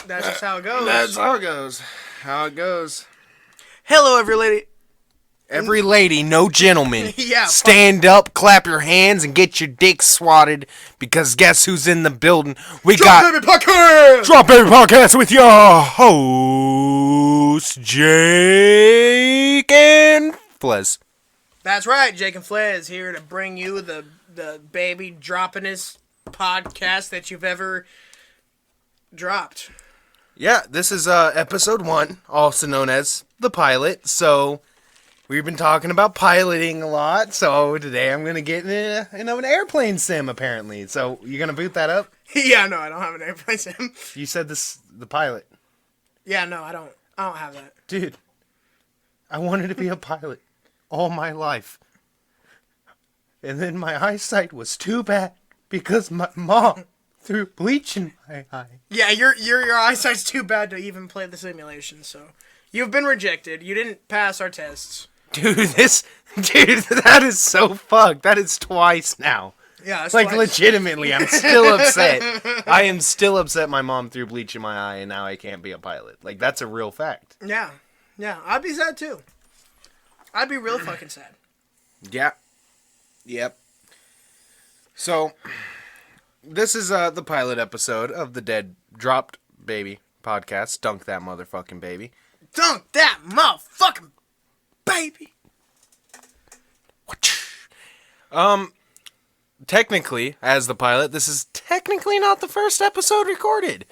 That's just how it goes. That's how it goes. How it goes. Hello, every lady. Every lady, no gentleman. Yeah. Stand up, clap your hands, and get your dick swatted. Because guess who's in the building? We got Baby Podcast! Drop Baby Podcast with your hosts, Jake and Flez. That's right, Jake and Flez here to bring you the baby droppingest podcast that you've ever dropped. Yeah, this is episode 1, also known as the pilot. So we've been talking about piloting a lot. So today I'm gonna get in an airplane sim apparently. So you gonna boot that up? Yeah, no, I don't have an airplane sim. You said the pilot. Yeah, no, I don't have that. Dude, I wanted to be a pilot all my life. And then my eyesight was too bad because my mom threw bleach in my eye. Yeah, your eyesight's too bad to even play the simulation, so you've been rejected. You didn't pass our tests. Dude, that is so fucked. That is twice now. Yeah, that's like why. legitimately, I'm still upset. I am still upset my mom threw bleach in my eye and now I can't be a pilot. Like, that's a real fact. Yeah, I'd be sad too. I'd be real fucking sad. Yeah. Yep. So, this is the pilot episode of the Dead Dropped Baby podcast. Dunk that motherfucking baby. Dunk that motherfucking baby. Technically, as the pilot, this is technically not the first episode recorded.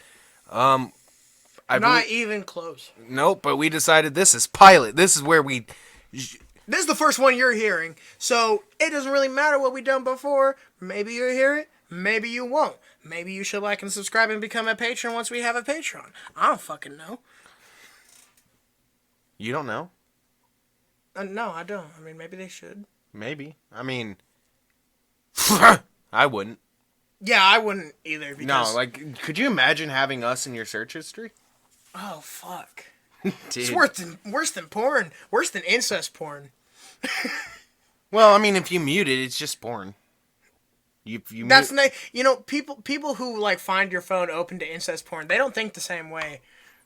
Not even close. Nope, but we decided this is pilot. This is where we... This is the first one you're hearing, so it doesn't really matter what we've done before. Maybe you'll hear it, maybe you won't. Maybe you should like and subscribe and become a patron once we have a Patreon. I don't fucking know. You don't know? No, I don't. I mean, maybe they should. Maybe. I mean... I wouldn't. Yeah, I wouldn't either. Because... No, like, could you imagine having us in your search history? Oh, fuck. Dude. It's worse than porn. Worse than incest porn. Well, I mean, if you mute it, it's just porn. That's nice. You know, people who like find your phone open to incest porn, they don't think the same way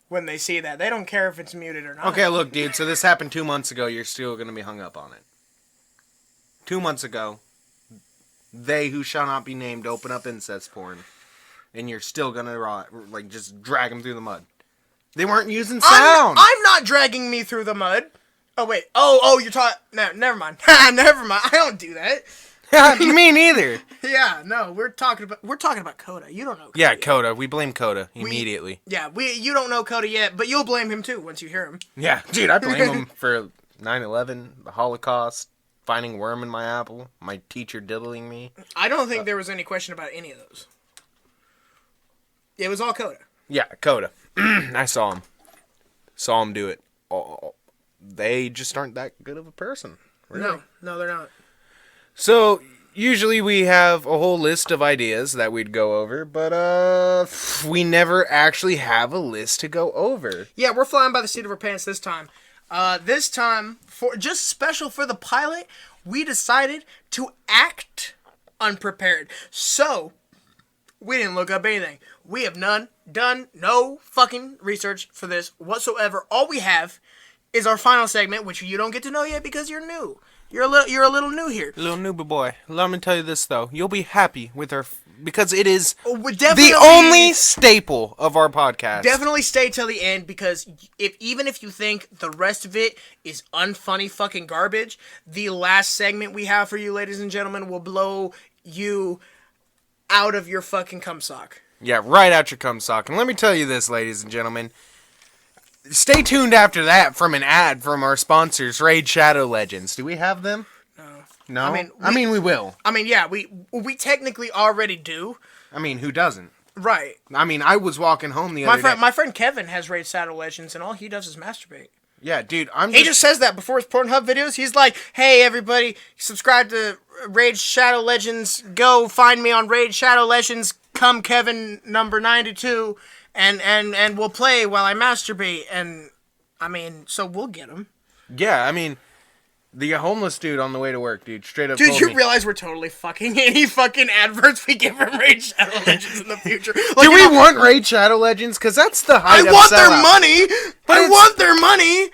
when they see that. They don't care if it's muted or not. Okay, look, dude. So this happened 2 months ago. You're still gonna be hung up on it. 2 months ago, they who shall not be named open up incest porn, and you're still gonna like just drag them through the mud. They weren't using sound. I'm not dragging me through the mud. Oh wait. Oh, you're talking. No, never mind. Never mind. I don't do that. Me neither. Yeah, no, we're talking about Coda. You don't know Coda. Yeah, yet. Coda. We blame Coda immediately. You don't know Coda yet, but you'll blame him too once you hear him. Yeah, dude, I blame him for 9/11, the Holocaust, finding worm in my apple, my teacher diddling me. I don't think there was any question about any of those. It was all Coda. Yeah, Coda. I saw him do it. Oh, they just aren't that good of a person. Really. No, they're not. So, usually we have a whole list of ideas that we'd go over, but we never actually have a list to go over. Yeah, we're flying by the seat of our pants this time. This time, for just special for the pilot, we decided to act unprepared. So, we didn't look up anything. We have done no fucking research for this whatsoever. All we have is our final segment, which you don't get to know yet because you're new. You're a little new here. Little newbie boy. Let me tell you this, though. You'll be happy with our... Because it is the only staple of our podcast. Definitely stay till the end, because even if you think the rest of it is unfunny fucking garbage, the last segment we have for you, ladies and gentlemen, will blow you out of your fucking cum sock. Yeah, right out your cum sock. And let me tell you this, ladies and gentlemen. Stay tuned after that from an ad from our sponsors, Raid Shadow Legends. Do we have them? No? I mean, we will. I mean, yeah, we technically already do. I mean, who doesn't? Right. I mean, I was walking home the other day. My friend Kevin has Raid Shadow Legends, and all he does is masturbate. Yeah, dude, He just says that before his Pornhub videos. He's like, hey, everybody, subscribe to Raid Shadow Legends. Go find me on Raid Shadow Legends. Come Kevin number 92. And we'll play while I masturbate. And, I mean, so we'll get him. Yeah, I mean, The homeless dude on the way to work, dude, straight up Dude, told you me. realize we're totally fucking any fucking adverts we get from Raid Shadow Legends in the future? Like, Do we want Raid Shadow Legends? Because that's the height I of want their sellout. money! I want their money!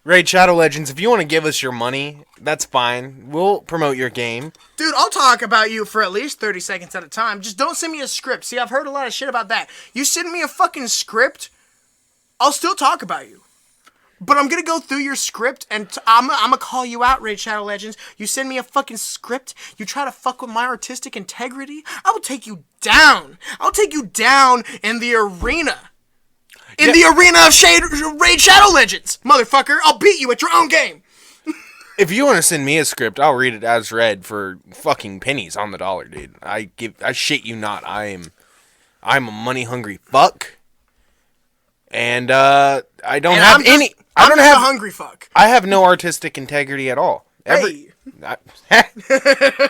Raid Shadow Legends, if you want to give us your money, that's fine. We'll promote your game. Dude, I'll talk about you for at least 30 seconds at a time. Just don't send me a script. See, I've heard a lot of shit about that. You send me a fucking script, I'll still talk about you. But I'm gonna go through your script and I'm gonna call you out, Raid Shadow Legends. You send me a fucking script, you try to fuck with my artistic integrity, I will take you down. I'll take you down in the arena. In the arena of Raid Shadow Legends, motherfucker. I'll beat you at your own game. If you want to send me a script, I'll read it as read for fucking pennies on the dollar, dude. I shit you not. I'm a money hungry fuck. And I don't have any. I don't have a hungry fuck. I have no artistic integrity at all. Hey.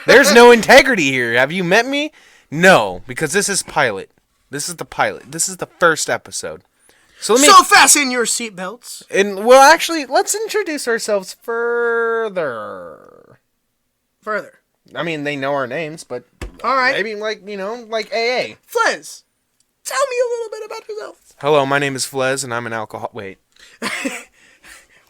There's no integrity here. Have you met me? No, because this is pilot. This is the pilot. This is the first episode. So fasten your seatbelts. And well, actually, let's introduce ourselves further. I mean, they know our names, but all right, maybe like AA. Flez, tell me a little bit about yourself. Hello, my name is Flez, and I'm an alcohol. Wait.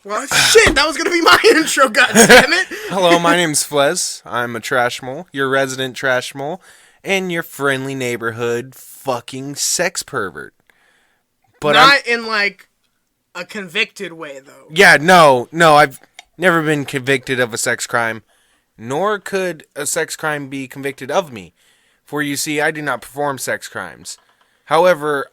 Well, shit, that was gonna be my intro. God damn it. Hello, my name's Flez. I'm a trash mole, your resident trash mole, and your friendly neighborhood fucking sex pervert. But not in like a convicted way, though. Yeah, no, I've never been convicted of a sex crime, nor could a sex crime be convicted of me. For you see, I do not perform sex crimes. However,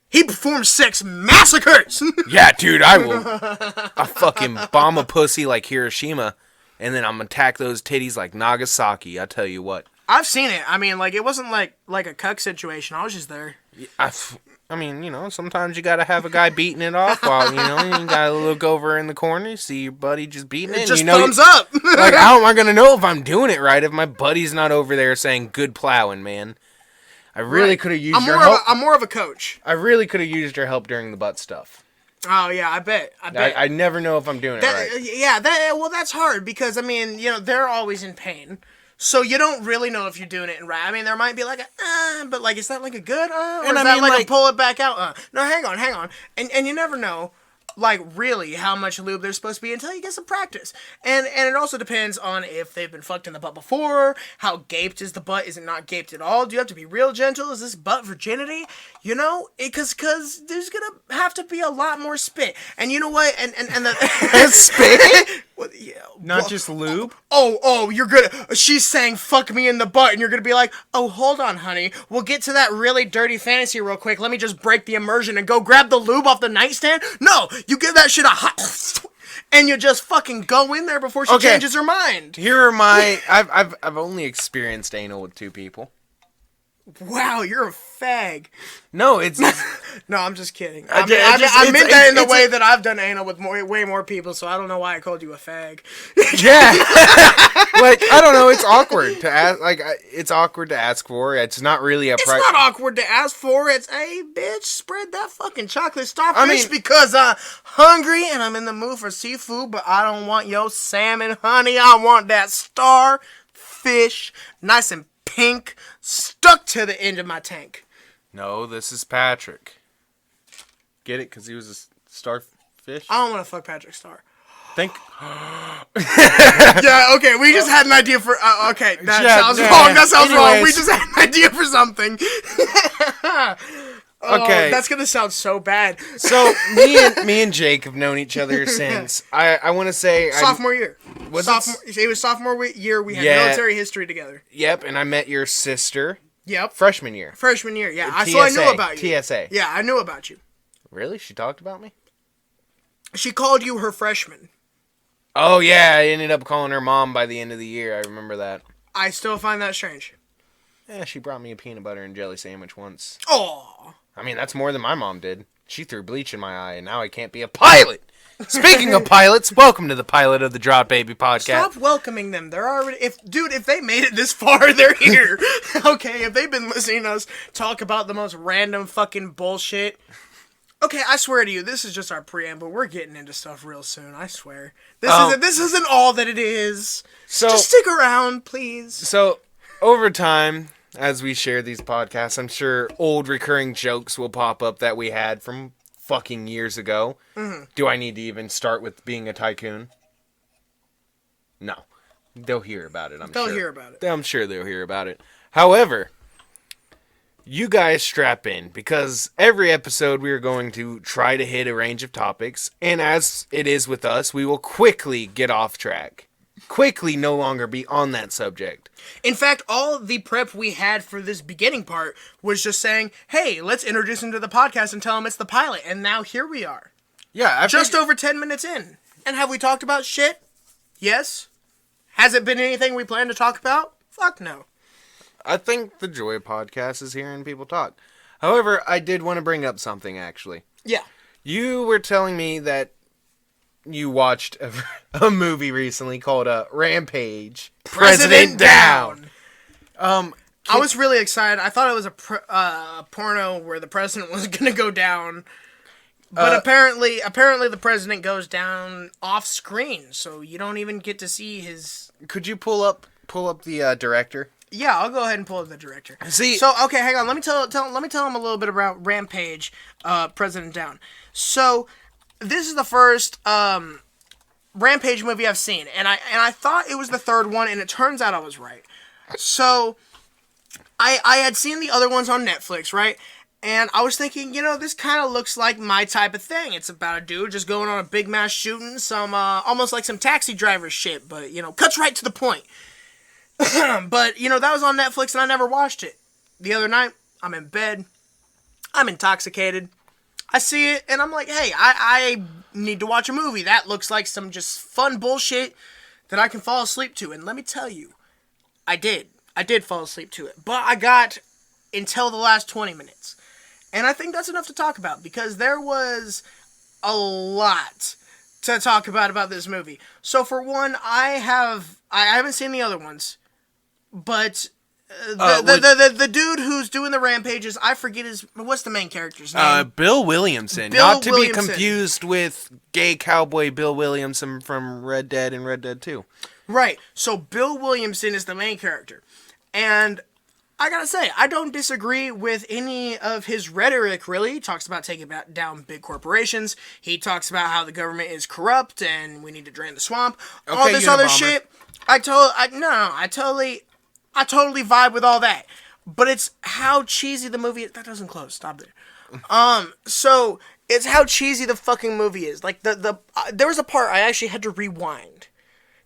He performs sex massacres! Yeah, dude, I will. I fucking bomb a pussy like Hiroshima, and then I'm gonna attack those titties like Nagasaki, I tell you what. I've seen it. I mean, like, it wasn't like a cuck situation. I was just there. I mean, sometimes you gotta have a guy beating it off while, you gotta look over in the corner, you see your buddy just beating it. It just thumbs up! Like, how am I gonna know if I'm doing it right if my buddy's not over there saying, good plowing, man? I really could have used your help. I'm more of a coach. I really could have used your help during the butt stuff. Oh, yeah, I bet. I never know if I'm doing it right. Yeah, that's hard because, I mean, they're always in pain. So you don't really know if you're doing it right. I mean, there might be like a, but like, is that like a good, or is that like a pull it back out, No, hang on. And you never know, like, really how much lube there's supposed to be until you get some practice. And it also depends on if they've been fucked in the butt before, how gaped is the butt, is it not gaped at all, do you have to be real gentle, is this butt virginity, because there's gonna have to be a lot more spit. And you know what, and the spit? Well, yeah, not just lube? Oh, you're gonna, she's saying fuck me in the butt, and you're gonna be like, oh, hold on, honey, we'll get to that really dirty fantasy real quick, let me just break the immersion and go grab the lube off the nightstand? No, you give that shit a hot, and you just fucking go in there before she changes her mind. Here are my, I've only experienced anal with 2 people. Wow, you're a fag. No, it's... No, I'm just kidding. I meant that in the way that I've done anal with way more people, so I don't know why I called you a fag. Yeah. Like, I don't know, it's awkward to ask, it's awkward to ask for. It's not really a... It's not awkward to ask for. It's, hey, bitch, spread that fucking chocolate starfish because I'm hungry and I'm in the mood for seafood, but I don't want your salmon, honey. I want that starfish, nice and pink, stuck to the end of my tank. No, this is Patrick. Get it? Because he was a starfish? I don't want to fuck Patrick Star. Think. Yeah, okay, we just had an idea for... okay, that sounds wrong. That sounds wrong. We just had an idea for something. Okay. That's going to sound so bad. So, me and Jake have known each other since, I want to say... Sophomore year. It was sophomore year. We had military history together. Yep, and I met your sister. Yep. Freshman year. Yeah. So I knew about you. TSA. Yeah, I knew about you. Really? She talked about me? She called you her freshman. Oh, yeah. I ended up calling her mom by the end of the year. I remember that. I still find that strange. Yeah, she brought me a peanut butter and jelly sandwich once. Oh. I mean, that's more than my mom did. She threw bleach in my eye, and now I can't be a pilot. Speaking of pilots, welcome to the pilot of the Drop Baby podcast. Stop welcoming them. They're already... If they made it this far, they're here. Okay, if they've been listening to us talk about the most random fucking bullshit... Okay, I swear to you, this is just our preamble. We're getting into stuff real soon. I swear. This isn't all that it is. So just stick around, please. So over time, as we share these podcasts, I'm sure old recurring jokes will pop up that we had from fucking years ago. Mm-hmm. Do I need to even start with being a tycoon? No. They'll hear about it, They'll hear about it. I'm sure they'll hear about it. However, you guys strap in, because every episode we are going to try to hit a range of topics, and as it is with us, we will quickly get off track. Quickly no longer be on that subject. In fact, all the prep we had for this beginning part was just saying, hey, let's introduce him to the podcast and tell him it's the pilot, and now here we are. Yeah. Just over 10 minutes in. And have we talked about shit? Yes. Has it been anything we plan to talk about? Fuck no. I think the joy of podcast is hearing people talk. However, I did want to bring up something, actually. Yeah. You were telling me that you watched a movie recently called Rampage. President Down. I was really excited. I thought it was a porno where the president was going to go down. But apparently the president goes down off screen, so you don't even get to see his... Could you pull up the director? Yeah, I'll go ahead and pull up the director. See, so okay, hang on. Let me tell him a little bit about Rampage, President Down. So this is the first Rampage movie I've seen, and I thought it was the third one, and it turns out I was right. So I had seen the other ones on Netflix, right? And I was thinking, this kind of looks like my type of thing. It's about a dude just going on a big mass shooting, some almost like some Taxi Driver shit, but cuts right to the point. But that was on Netflix, and I never watched it. The other night, I'm in bed, I'm intoxicated. I see it, and I'm like, hey, I need to watch a movie. That looks like some just fun bullshit that I can fall asleep to. And let me tell you, I did fall asleep to it. But I got until the last 20 minutes. And I think that's enough to talk about, because there was a lot to talk about this movie. So for one, I haven't seen the other ones, but the dude who's doing the rampages, I forget what's the main character's name? Bill Williamson. Not to be confused with gay cowboy Bill Williamson from Red Dead and Red Dead 2. Right. So Bill Williamson is the main character. And I gotta say, I don't disagree with any of his rhetoric, really. He talks about taking down big corporations. He talks about how the government is corrupt and we need to drain the swamp. Okay, all this other shit. I totally vibe with all that. But it's how cheesy the movie is. That doesn't close. Stop there. So it's how cheesy the fucking movie is. Like there was a part I actually had to rewind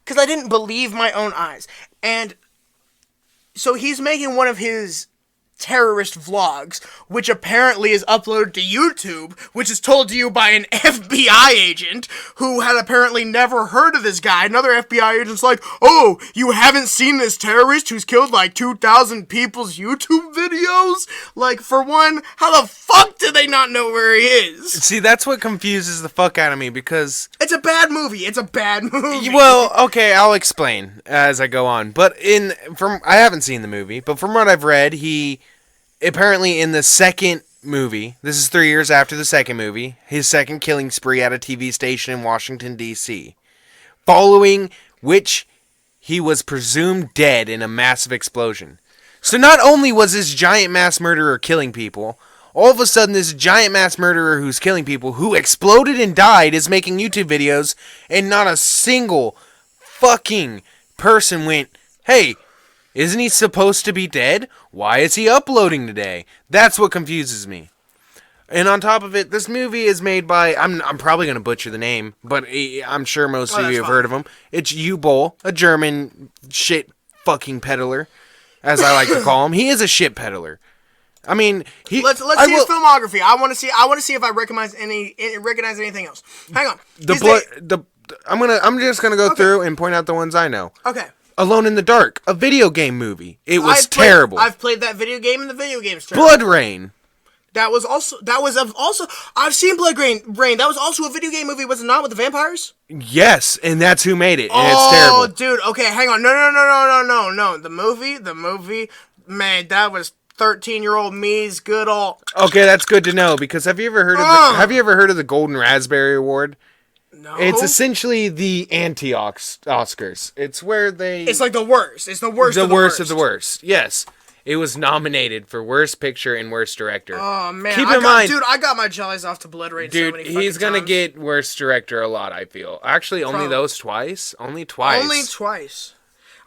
because I didn't believe my own eyes. And so he's making one of his terrorist vlogs, which apparently is uploaded to YouTube, which is told to you by an FBI agent who had apparently never heard of this guy. Another FBI agent's like, oh, you haven't seen this terrorist who's killed like 2,000 people's YouTube videos? Like, for one, how the fuck did they not know where he is? See, that's what confuses the fuck out of me, because... It's a bad movie. Well, okay, I'll explain as I go on. But I haven't seen the movie, but from what I've read, he... Apparently in the second movie, this is 3 years after the second movie, his second killing spree at a TV station in Washington, D.C., following which he was presumed dead in a massive explosion. So not only was this giant mass murderer killing people, all of a sudden this giant mass murderer who's killing people, who exploded and died, is making YouTube videos, and not a single fucking person went, hey, isn't he supposed to be dead? Why is he uploading today? That's what confuses me. And on top of it, this movie is made by... I'm probably going to butcher the name, but I'm sure most of you have heard of him. It's U-Bowl, a German shit fucking peddler, as I like to call him. He is a shit peddler. I mean, let's see his filmography. I want to see if I recognize anything else. Hang on. I'm just gonna go through and point out the ones I know. Okay. Alone in the Dark, a video game movie. It was terrible. I've played that video game, and the video game's terrible. Blood Rain. I've seen Blood Rain. That was also a video game movie, was it not, with the vampires? Yes, and that's who made it, and it's terrible. Oh, dude, okay, hang on. No. The movie, man, that was 13-year-old me's good all. Okay, that's good to know, because have you ever heard of the Golden Raspberry Award? No. It's essentially the anti-Oscars. It's where they... It's like the worst. It's the worst the of the worst worst. of the worst. Yes. It was nominated for Worst Picture and Worst Director. Oh, man. Keep in mind... Dude, I got my jellies off to Blood Rain dude, so many fucking he's going to times. get Worst Director a lot, I feel. Actually, only those twice. Only twice. Only twice.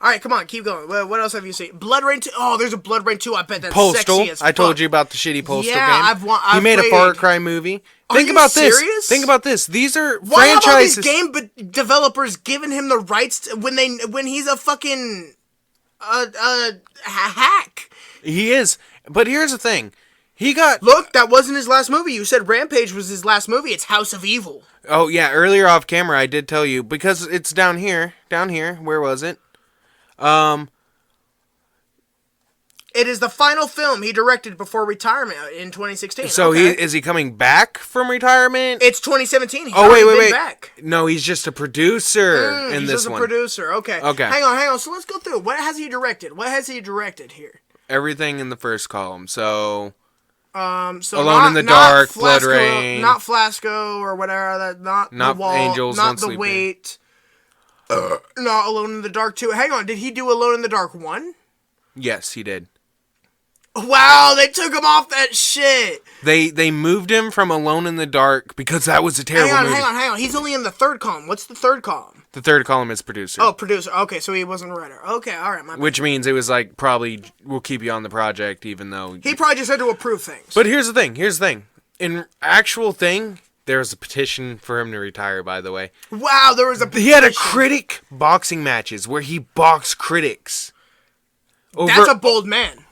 All right, come on, keep going. What else have you seen? Blood Rain 2. Oh, there's a Blood Rain 2. I bet that's Postal. sexy as fuck. I told you about the shitty Postal game. I've he made played. a Far Cry movie. Are Think you about serious? this. Think about this. These are Why have all these franchises. game developers giving him the rights when he's a fucking hack? He is. But here's the thing. He got... Look, that wasn't his last movie. You said Rampage was his last movie. It's House of Evil. Oh, yeah. Earlier off camera, I did tell you. Because it's down here. Down here. Where was it? It is the final film he directed before retirement in 2016. So okay. is he coming back from retirement? It's 2017. He's wait. back. No, he's just a producer in he's this just one. a producer. Okay. Okay. Hang on. So let's go through. What has he directed? Here? Everything in the first column. So So Alone in the Dark, Blood Rain. Not Flasco or whatever. Not The Wall. Angels Not Don't The Sleep Wait. Not Alone in the Dark 2. Hang on. Did he do Alone in the Dark 1? yes, he did. Wow, they took him off that shit. They moved him from Alone in the Dark because that was a terrible movie. Hang on. He's only in the third column. What's the third column? The third column is producer. Oh, producer. Okay, so he wasn't a writer. Okay, all right. My bad. Which means it was like, probably, we'll keep you on the project even though... He probably just had to approve things. But here's the thing. In actual thing, there was a petition for him to retire, by the way. Wow, there was a petition. He had a critic boxing matches where he boxed critics. That's a bold man.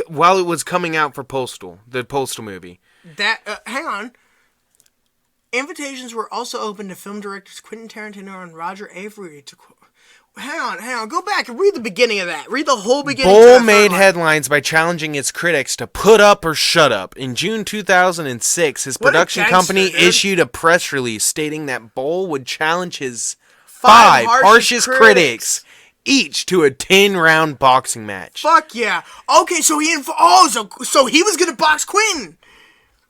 While it was coming out for the Postal movie. Hang on. Invitations were also open to film directors Quentin Tarantino and Roger Avery to... Hang on. Go back and read the beginning of that. Read the whole beginning. Bull made headlines by challenging its critics to put up or shut up. In June 2006, his production company issued a press release stating that Bull would challenge his five harshest critics each to a 10-round boxing match. Fuck yeah. Okay, so he was gonna box Quentin.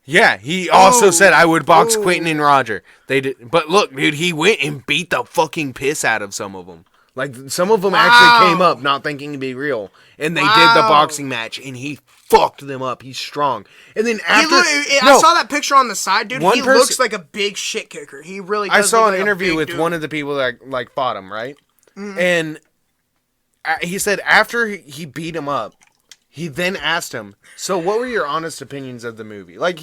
Yeah, he also said I would box Quentin and Roger. They did, but look, dude, he went and beat the fucking piss out of some of them. Like, some of them actually came up not thinking it'd be real, and they did the boxing match, and he fucked them up. He's strong. And then after... I saw that picture on the side, dude. He looks like a big shit kicker. He really does. I saw an interview with one of the people that, like, fought him, right? Mm-hmm. And he said after he beat him up, he then asked him, so what were your honest opinions of the movie? Like,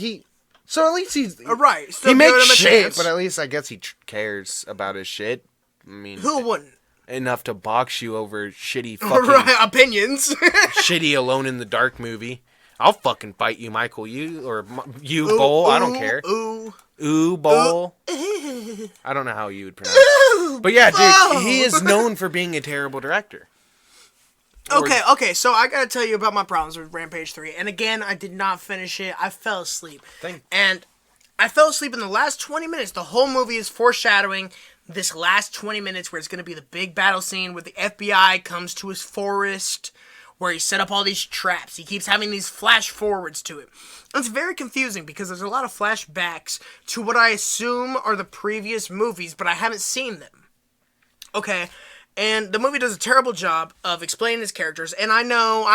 so at least he's... right. He makes shit, but at least I guess he cares about his shit. I mean... Who wouldn't? Enough to box you over shitty fucking... Right, opinions. shitty Alone in the Dark movie. I'll fucking fight you, Michael. Bull. I don't care. Bull. I don't know how you would pronounce it. But yeah, dude, he is known for being a terrible director. Okay, so I gotta tell you about my problems with Rampage 3. And again, I did not finish it. I fell asleep. And I fell asleep in the last 20 minutes. The whole movie is foreshadowing this last 20 minutes where it's gonna be the big battle scene where the FBI comes to his forest, where he set up all these traps. He keeps having these flash forwards to it. It's very confusing because there's a lot of flashbacks to what I assume are the previous movies, but I haven't seen them. Okay, and the movie does a terrible job of explaining his characters, and I know,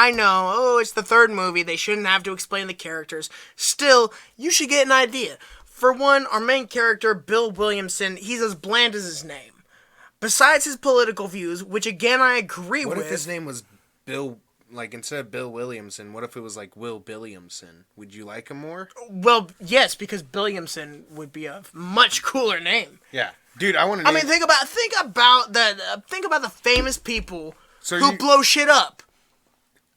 it's the third movie, they shouldn't have to explain the characters. Still, you should get an idea. For one, our main character, Bill Williamson, he's as bland as his name. Besides his political views, which again I agree with... What if his name was Bill... Like, instead of Bill Williamson, what if it was, like, Will Billiamson? Would you like him more? Well, yes, because Billiamson would be a much cooler name. Yeah. Dude, I want to name... I mean, think about the famous people who blow shit up.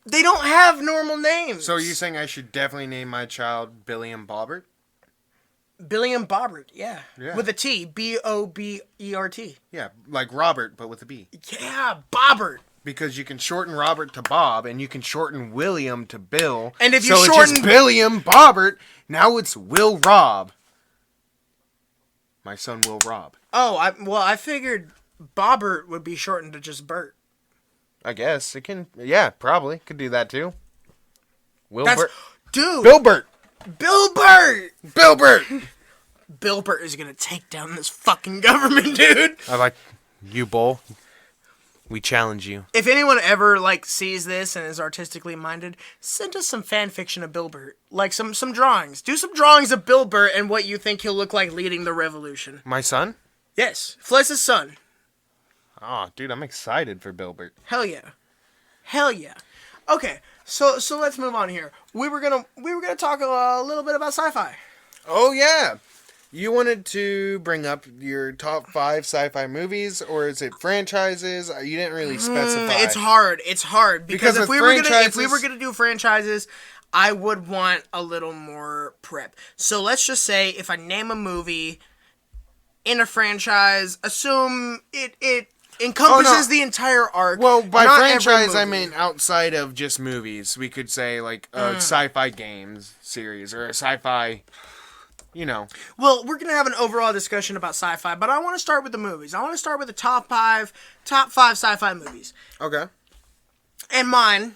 They don't have normal names. So are you saying I should definitely name my child Billiam Bobbert? Billiam Bobbert, yeah. With a T. Bobbert. Yeah, like Robert, but with a B. Yeah, Bobbert. Because you can shorten Robert to Bob, and you can shorten William to Bill. And if you shorten... it's just Billiam Bobbert, now it's Will Rob. My son Will Rob. Oh, I figured Bobbert would be shortened to just Bert. I guess. It can... Yeah, probably. Could do that, too. Wilbert. Dude. Bilbert. Bilbert. Bilbert. Bilbert is gonna take down this fucking government, dude. I like you, Bull. We challenge you. If anyone ever sees this and is artistically minded, send us some fan fiction of Bilbert, like some drawings. Do some drawings of Bilbert and what you think he'll look like leading the revolution. My son? Yes, Flez's son. Oh, dude, I'm excited for Bilbert. Hell yeah, hell yeah. Okay, so let's move on here. We were gonna talk a little bit about sci-fi. Oh yeah. You wanted to bring up your top 5 sci-fi movies, or is it franchises? You didn't really specify. It's hard because if we were gonna do franchises, I would want a little more prep. So let's just say if I name a movie in a franchise, assume it encompasses the entire arc. Well, by franchise I mean outside of just movies. We could say like a sci-fi games series or a sci-fi. Well, we're going to have an overall discussion about sci-fi, but I want to start with the movies. I want to start with the top five sci-fi movies. Okay. And mine,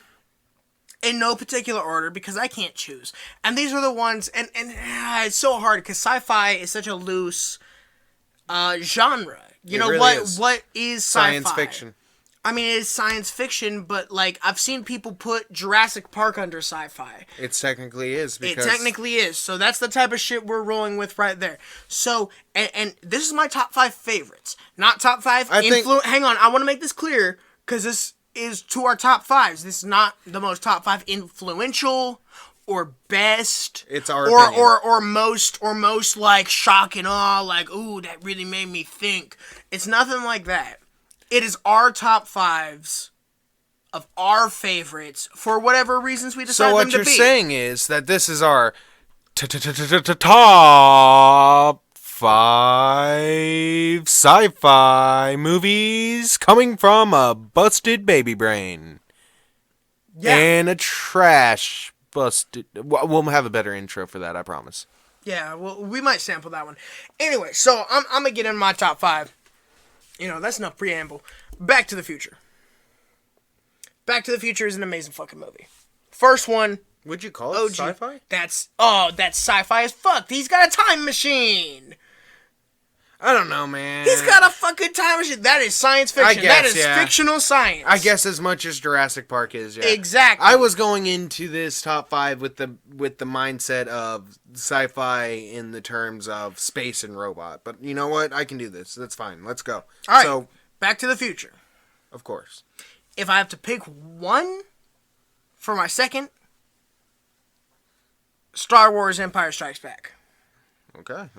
in no particular order, because I can't choose. And these are the ones, and it's so hard, because sci-fi is such a loose genre. What is sci-fi? Science fiction. I mean, it is science fiction, but, I've seen people put Jurassic Park under sci-fi. It technically is. Because... It technically is. So that's the type of shit we're rolling with right there. So, and this is my top 5 favorites. Not top 5 Hang on, I want to make this clear, because this is to our top 5s. This is not the most top 5 influential or best. It's our opinion. Or most shock and awe, ooh, that really made me think. It's nothing like that. It is our top 5s of our favorites for whatever reasons we decide them to be. So what you're saying is that this is our top 5 sci-fi movies coming from a busted baby brain. Yeah. And a trash busted... We'll have a better intro for that, I promise. Yeah, well, we might sample that one. Anyway, so I'm going to get in my top 5. That's enough preamble. Back to the Future. Back to the Future is an amazing fucking movie. First one. Would you call it sci-fi? That's sci-fi as fuck. He's got a time machine. I don't know, man. He's got a fucking time machine. That is science fiction. That is fictional science. I guess as much as Jurassic Park is, yeah. Exactly. I was going into this top 5 with the mindset of sci-fi in the terms of space and robot. But you know what? I can do this. That's fine. Let's go. All right. So, Back to the Future. Of course. If I have to pick one for my second, Star Wars Empire Strikes Back. Okay.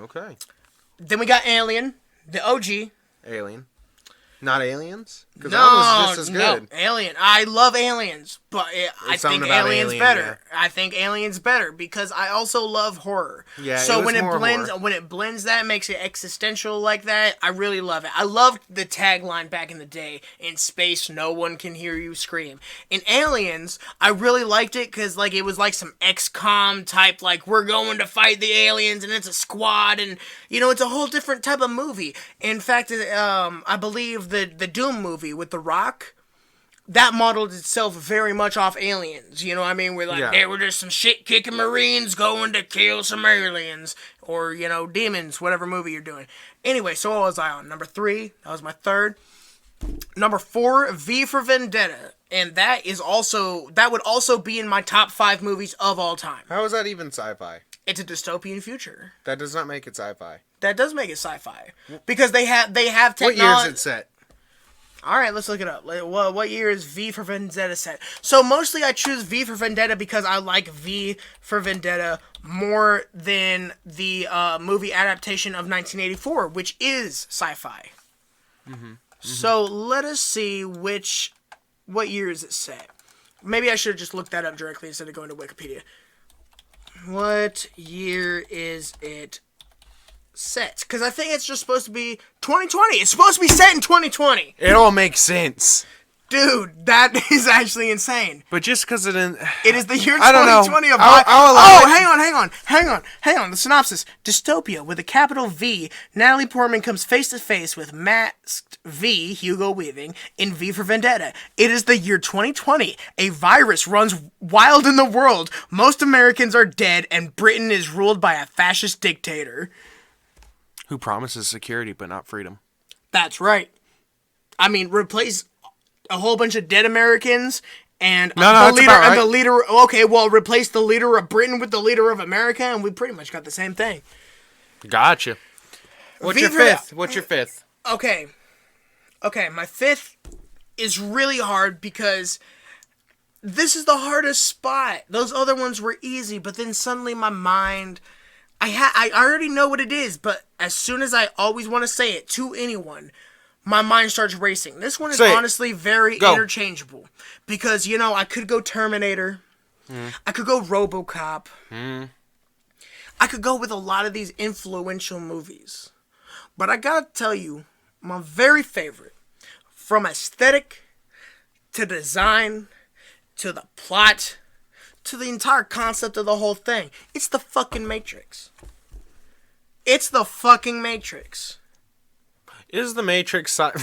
Then we got Alien, the OG. Alien. Not Aliens? Because that was just as good. No, Alien. I love Aliens, but I think Alien's better. Yeah. I think Alien's better because I also love horror. Yeah, so when it blends that, makes it existential like that, I really love it. I loved the tagline back in the day, in space no one can hear you scream. In Aliens, I really liked it because it was like some XCOM type, we're going to fight the aliens and it's a squad and it's a whole different type of movie. In fact, I believe the Doom movie with The Rock, that modeled itself very much off Aliens. You know what I mean? We're they were just some shit-kicking Marines going to kill some aliens. Or, demons, whatever movie you're doing. Anyway, so what was I on? Number 3, that was my third. Number 4, V for Vendetta. And that would also be in my top 5 movies of all time. How is that even sci-fi? It's a dystopian future. That does not make it sci-fi. That does make it sci-fi. Because they have technology. What year is it set? All right, let's look it up. What year is V for Vendetta set? So mostly I choose V for Vendetta because I like V for Vendetta more than the movie adaptation of 1984, which is sci-fi. Mm-hmm. So let us see what year is it set. Maybe I should have just looked that up directly instead of going to Wikipedia. What year is it set? Because I think it's just supposed to be 2020. It's supposed to be set in 2020. It all makes sense. Dude, that is actually insane. But just because it is the year 2020 of hang on. The synopsis: dystopia with a capital V. Natalie Portman comes face to face with masked V, Hugo Weaving, in V for Vendetta. It is the year 2020. A virus runs wild in the world. Most Americans are dead, and Britain is ruled by a fascist dictator. Who promises security but not freedom? That's right. I mean, replace a whole bunch of dead Americans and that's leader about right. and the leader. Okay, well, replace the leader of Britain with the leader of America, and we pretty much got the same thing. Gotcha. What's your fifth? What's your fifth? Okay, my fifth is really hard because this is the hardest spot. Those other ones were easy, but then suddenly my mind, I already know what it is, but as soon as I always want to say it to anyone, my mind starts racing. This one is honestly very interchangeable because, you know, I could go Terminator. I could go RoboCop. I could go with a lot of these influential movies. But I gotta tell you, my very favorite, from aesthetic to design to the plot to the entire concept of the whole thing, it's the fucking Matrix. It's the fucking Matrix. Is the Matrix... Okay,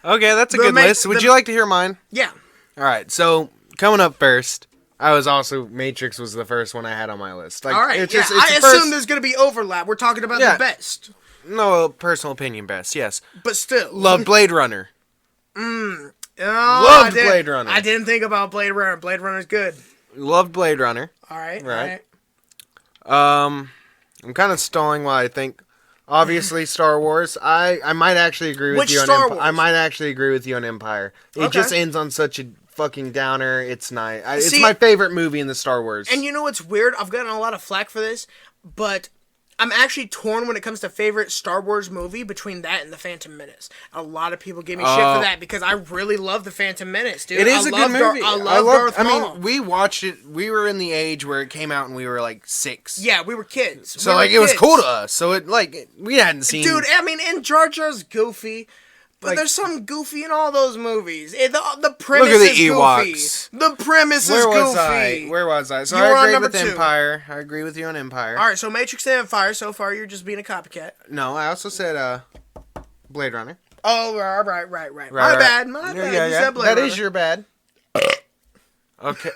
that's a good list. Would you like to hear mine? Yeah. All right, so coming up first, Matrix was the first one I had on my list. Like, all right, it's yeah. just, I assume there's going to be overlap. We're talking about the best. No, personal opinion best, yes. But still. Love Blade Runner. Oh, Loved Blade Runner. I didn't think about Blade Runner. Blade Runner's good. Loved Blade Runner. All right. I'm kind of stalling while I think. Obviously, Star Wars. I might actually agree with you on Empire. I might actually agree with you on Empire. It just ends on such a fucking downer. It's nice. It's my favorite movie in the Star Wars. And you know what's weird? I've gotten a lot of flack for this, but I'm actually torn when it comes to favorite Star Wars movie between that and The Phantom Menace. A lot of people give me shit for that because I really love The Phantom Menace, dude. It is a good movie. I love Darth Maul. I mean, we watched it. We were in the age where it came out and we were like 6. Yeah, we were kids. So it was cool to us. So we hadn't seen. Dude, I mean, and Jar Jar's goofy. But there's something goofy in all those movies. The premise is goofy. The premise is goofy. Where was I? So I agree with Empire. I agree with you on Empire. All right, so Matrix and Empire. So far, you're just being a copycat. No, I also said Blade Runner. Oh, right. My bad. You said Blade Runner. That is your bad. Okay.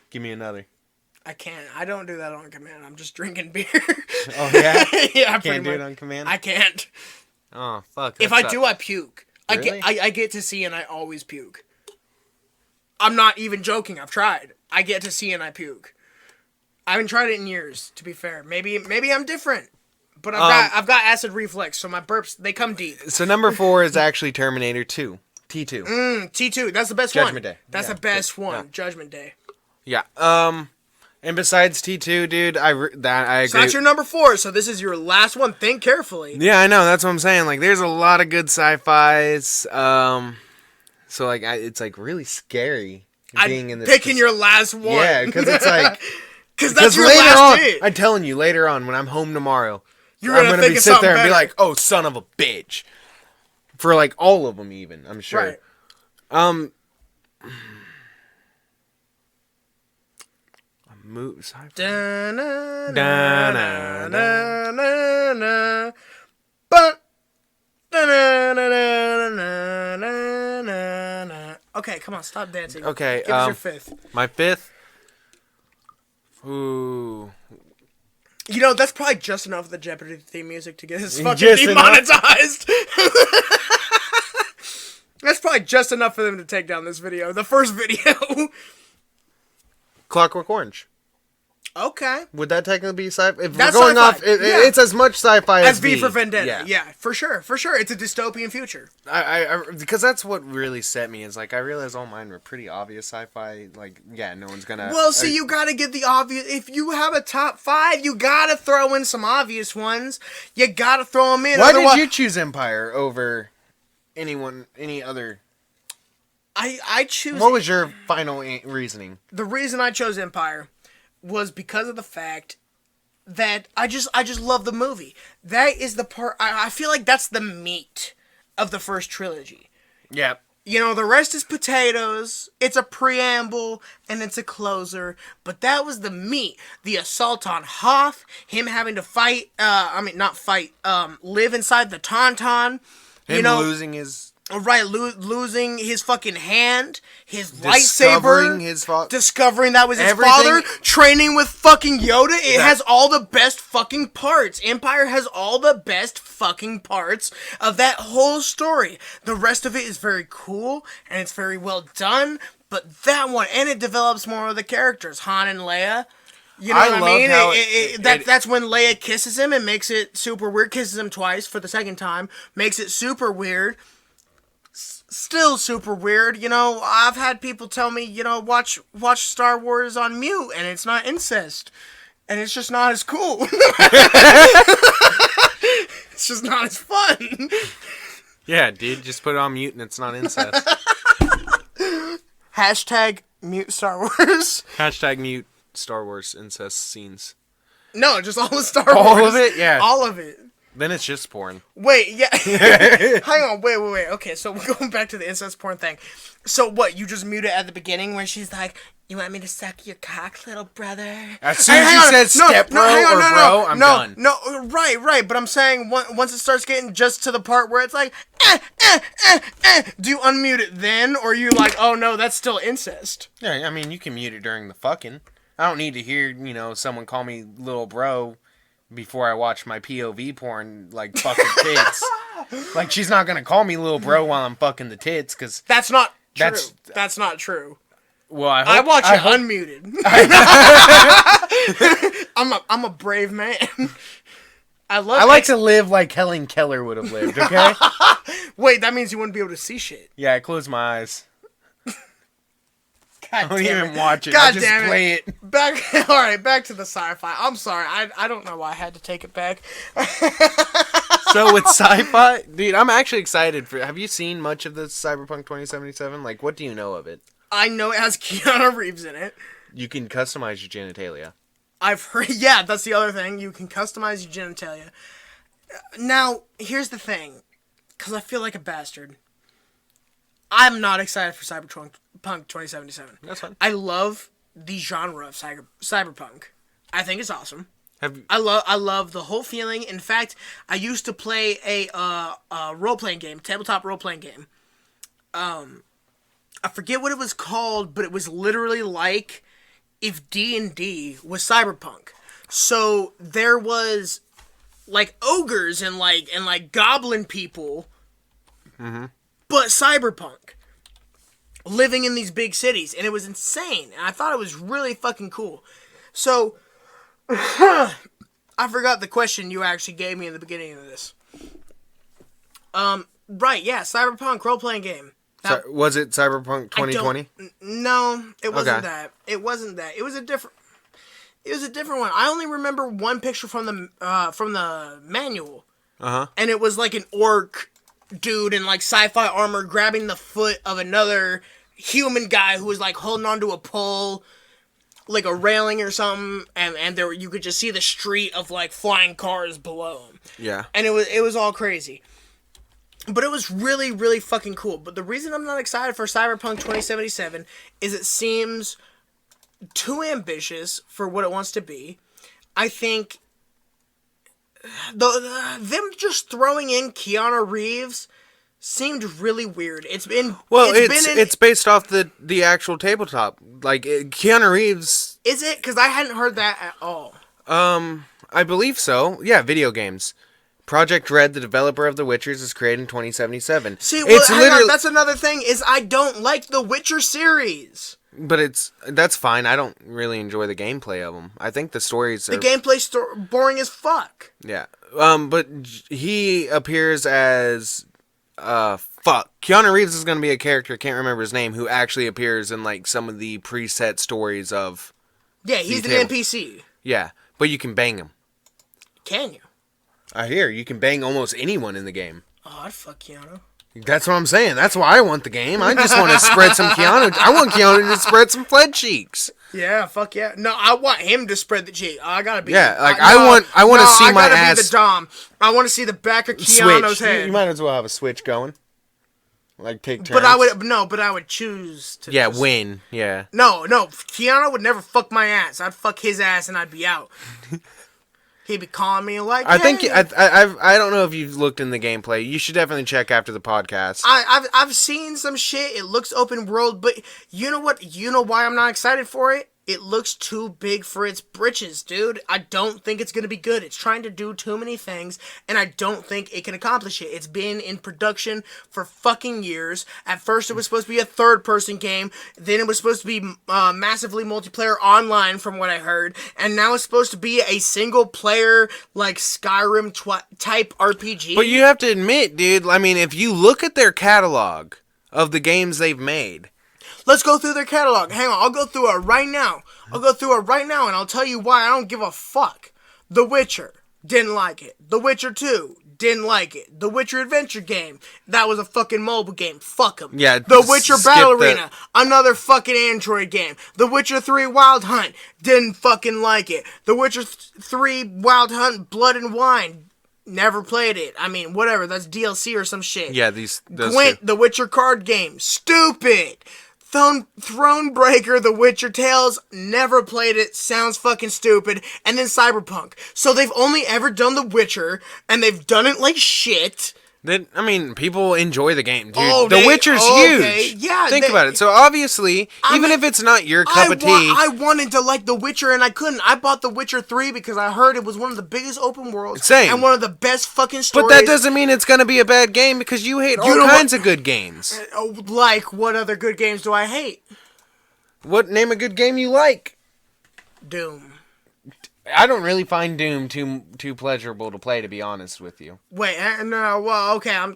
Give me another. I can't. I don't do that on command. I'm just drinking beer. Oh, yeah? Yeah, can't do it on command? I can't. Oh, fuck. If I do, I puke. Really? I get to see and I always puke. I'm not even joking. I've tried. I get to see and I puke. I haven't tried it in years, to be fair. Maybe I'm different. But I've got acid reflux, so my burps, they come deep. So number 4 is actually Terminator 2. T2. T2. That's the best Judgment one. Day. That's the best one. Yeah. Judgment Day. Yeah. And besides T2, dude, I agree. So that's your number 4, so this is your last one. Think carefully. Yeah, I know. That's what I'm saying. Like, there's a lot of good sci-fis. So, like, it's, like, really scary being in this. Picking your last one. Yeah, because it's, like... Because that's your last hit. I'm telling you, later on, when I'm home tomorrow, I'm going to sit there and be like, oh, son of a bitch. For, like, all of them, even, I'm sure. Right. Sci-fi. Okay, come on, stop dancing. Okay, give us your 5th. My 5th. Ooh. You know, that's probably just enough of the Jeopardy theme music to get us fucking demonetized. That's probably just enough for them to take down this video. The first video. Clockwork Orange. Okay. Would that technically be sci-fi? If that's we're going sci-fi. off, it's as much sci-fi as V for Vendetta. Yeah, for sure. It's a dystopian future. Because that's what really set me, is like, I realized all mine were pretty obvious sci-fi. Like, yeah, no one's gonna... Well, see, you gotta get the obvious... If you have a top 5, you gotta throw in some obvious ones. You gotta throw them in. Why did you choose Empire over any other... I choose... What was your final reasoning? The reason I chose Empire was because of the fact that I just love the movie. That is the part... I feel like that's the meat of the first trilogy. Yeah. You know, the rest is potatoes. It's a preamble and it's a closer. But that was the meat. The assault on Hoth, him having to fight, not fight, live inside the Tauntaun. Him losing his... Right, losing his fucking hand, his Discovering lightsaber, discovering that was his father, training with fucking Yoda. It has all the best fucking parts. Empire has all the best fucking parts of that whole story. The rest of it is very cool, and it's very well done, but that one, and it develops more of the characters, Han and Leia. You know what I mean? That's when Leia kisses him and makes it super weird. Kisses him twice for the second time. Makes it super weird. Still super weird. You know, I've had people tell me, you know, watch Star Wars on mute and it's not incest. And it's just not as cool. It's just not as fun. Yeah, dude, just put it on mute and it's not incest. Hashtag mute Star Wars. Hashtag mute Star Wars incest scenes. No, just all the Star Wars. All of it? Yeah. All of it. Then it's just porn. Wait, yeah. Hang on, wait. Okay, so we're going back to the incest porn thing. So what, you just mute it at the beginning when she's like, you want me to suck your cock, little brother? As soon as you said step bro or bro, I'm done. No, right. But I'm saying once it starts getting just to the part where it's like, do you unmute it then? Or are you like, oh no, that's still incest? Yeah, I mean, you can mute it during the fucking. I don't need to hear, you know, someone call me little bro before I watch my POV porn, like, fucking tits. Like, she's not gonna call me little bro while I'm fucking the tits, because... That's not true. That's not true. Well, I watch it unmuted. I'm a brave man. I like to live like Helen Keller would have lived, okay? Wait, that means you wouldn't be able to see shit. Yeah, I close my eyes. God I don't even it. watch it. God I just damn play it. Alright, back to the sci-fi. I'm sorry. I don't know why I had to take it back. So with sci-fi, dude, I'm actually excited for... Have you seen much of the Cyberpunk 2077? Like, what do you know of it? I know it has Keanu Reeves in it. You can customize your genitalia. I've heard... Yeah, that's the other thing. You can customize your genitalia. Now, here's the thing. Because I feel like a bastard. I'm not excited for Cyberpunk 2077. That's fine. I love the genre of cyberpunk. I think it's awesome. I love the whole feeling. In fact, I used to play a role-playing game, tabletop role-playing game. I forget what it was called, but it was literally like if D&D was cyberpunk. So there was like ogres and like goblin people, but cyberpunk. Living in these big cities, and it was insane, and I thought it was really fucking cool. So, I forgot the question you actually gave me in the beginning of this. Right, yeah, Cyberpunk role-playing game. Now, was it Cyberpunk 2020? No, it wasn't that. It wasn't that. It was a different one. I only remember one picture from the manual. And it was like an orc dude in like sci-fi armor grabbing the foot of another human guy who was like holding onto a pole, like a railing or something, and there you could just see the street of like flying cars below him. Yeah. And it was all crazy. But it was really, really fucking cool. But the reason I'm not excited for Cyberpunk 2077 is it seems too ambitious for what it wants to be. I think them just throwing in Keanu Reeves seemed really weird. It's based off the actual tabletop. Like Keanu Reeves. Is it? Because I hadn't heard that at all. I believe so. Yeah, video games. Project Red, the developer of The Witchers, is created in 2077. See, well, that's another thing, is I don't like the Witcher series. But that's fine. I don't really enjoy the gameplay of them. I think the stories are... The gameplay's boring as fuck. Yeah. But he appears as... Keanu Reeves is going to be a character, I can't remember his name, who actually appears in, like, some of the preset stories of... Yeah, he's an NPC. Yeah, but you can bang him. Can you? I hear you can bang almost anyone in the game. Oh, I'd fuck Keanu. That's what I'm saying. That's why I want the game. I just want to spread some Keanu. I want Keanu to spread some Fled cheeks. Yeah, fuck yeah. No, I want him to spread the cheek. I gotta be. Yeah, like I want to see my ass. I gotta be the dom. I want to see the back of Keanu's head. You might as well have a switch going. Like take turns. But I would choose to. Yeah, win. Yeah. No, Keanu would never fuck my ass. I'd fuck his ass and I'd be out. He'd be calling me like. I think I don't know if you've looked in the gameplay. You should definitely check after the podcast. I've seen some shit. It looks open world, but you know what? You know why I'm not excited for it? It looks too big for its britches, dude. I don't think it's gonna be good. It's trying to do too many things, and I don't think it can accomplish it. It's been in production for fucking years. At first, it was supposed to be a third-person game. Then it was supposed to be massively multiplayer online, from what I heard. And now it's supposed to be a single-player, like, Skyrim type RPG. But you have to admit, dude, I mean, if you look at their catalog of the games they've made... Let's go through their catalog. Hang on, I'll go through it right now. And I'll tell you why I don't give a fuck. The Witcher, didn't like it. The Witcher 2, didn't like it. The Witcher Adventure game, that was a fucking mobile game. Fuck them. Yeah, The Witcher Battle Arena, another fucking Android game. The Witcher 3 Wild Hunt, didn't fucking like it. The Witcher 3 Wild Hunt Blood and Wine, never played it. I mean, whatever, that's DLC or some shit. Yeah, Gwent, the Witcher card game, stupid. Thronebreaker, The Witcher Tales, never played it, sounds fucking stupid, and then Cyberpunk. So they've only ever done The Witcher, and they've done it like shit. I mean, people enjoy the game, dude. The Witcher's huge. Yeah, Think about it. So obviously, even if it's not your cup of tea... I wanted to like The Witcher, and I couldn't. I bought The Witcher 3 because I heard it was one of the biggest open worlds. Same. And one of the best fucking stories. But that doesn't mean it's going to be a bad game, because you hate all kinds of good games. Like, what other good games do I hate? Name a good game you like? Doom. I don't really find Doom too pleasurable to play, to be honest with you. Wait, no, well, okay,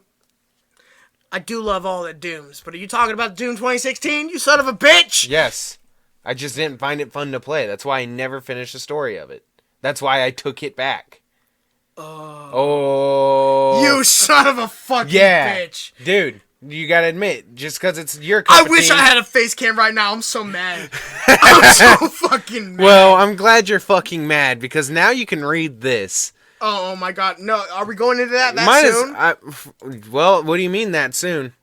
I do love all the Dooms, but are you talking about Doom 2016, you son of a bitch? Yes. I just didn't find it fun to play. That's why I never finished the story of it. That's why I took it back. Oh. You son of a fucking bitch. Dude. You gotta admit, just because it's your cup I wish I had a face cam right now. I'm so mad. I'm so fucking mad. Well, I'm glad you're fucking mad, because now you can read this. Oh my god. No, are we going into that soon? Well, what do you mean that soon?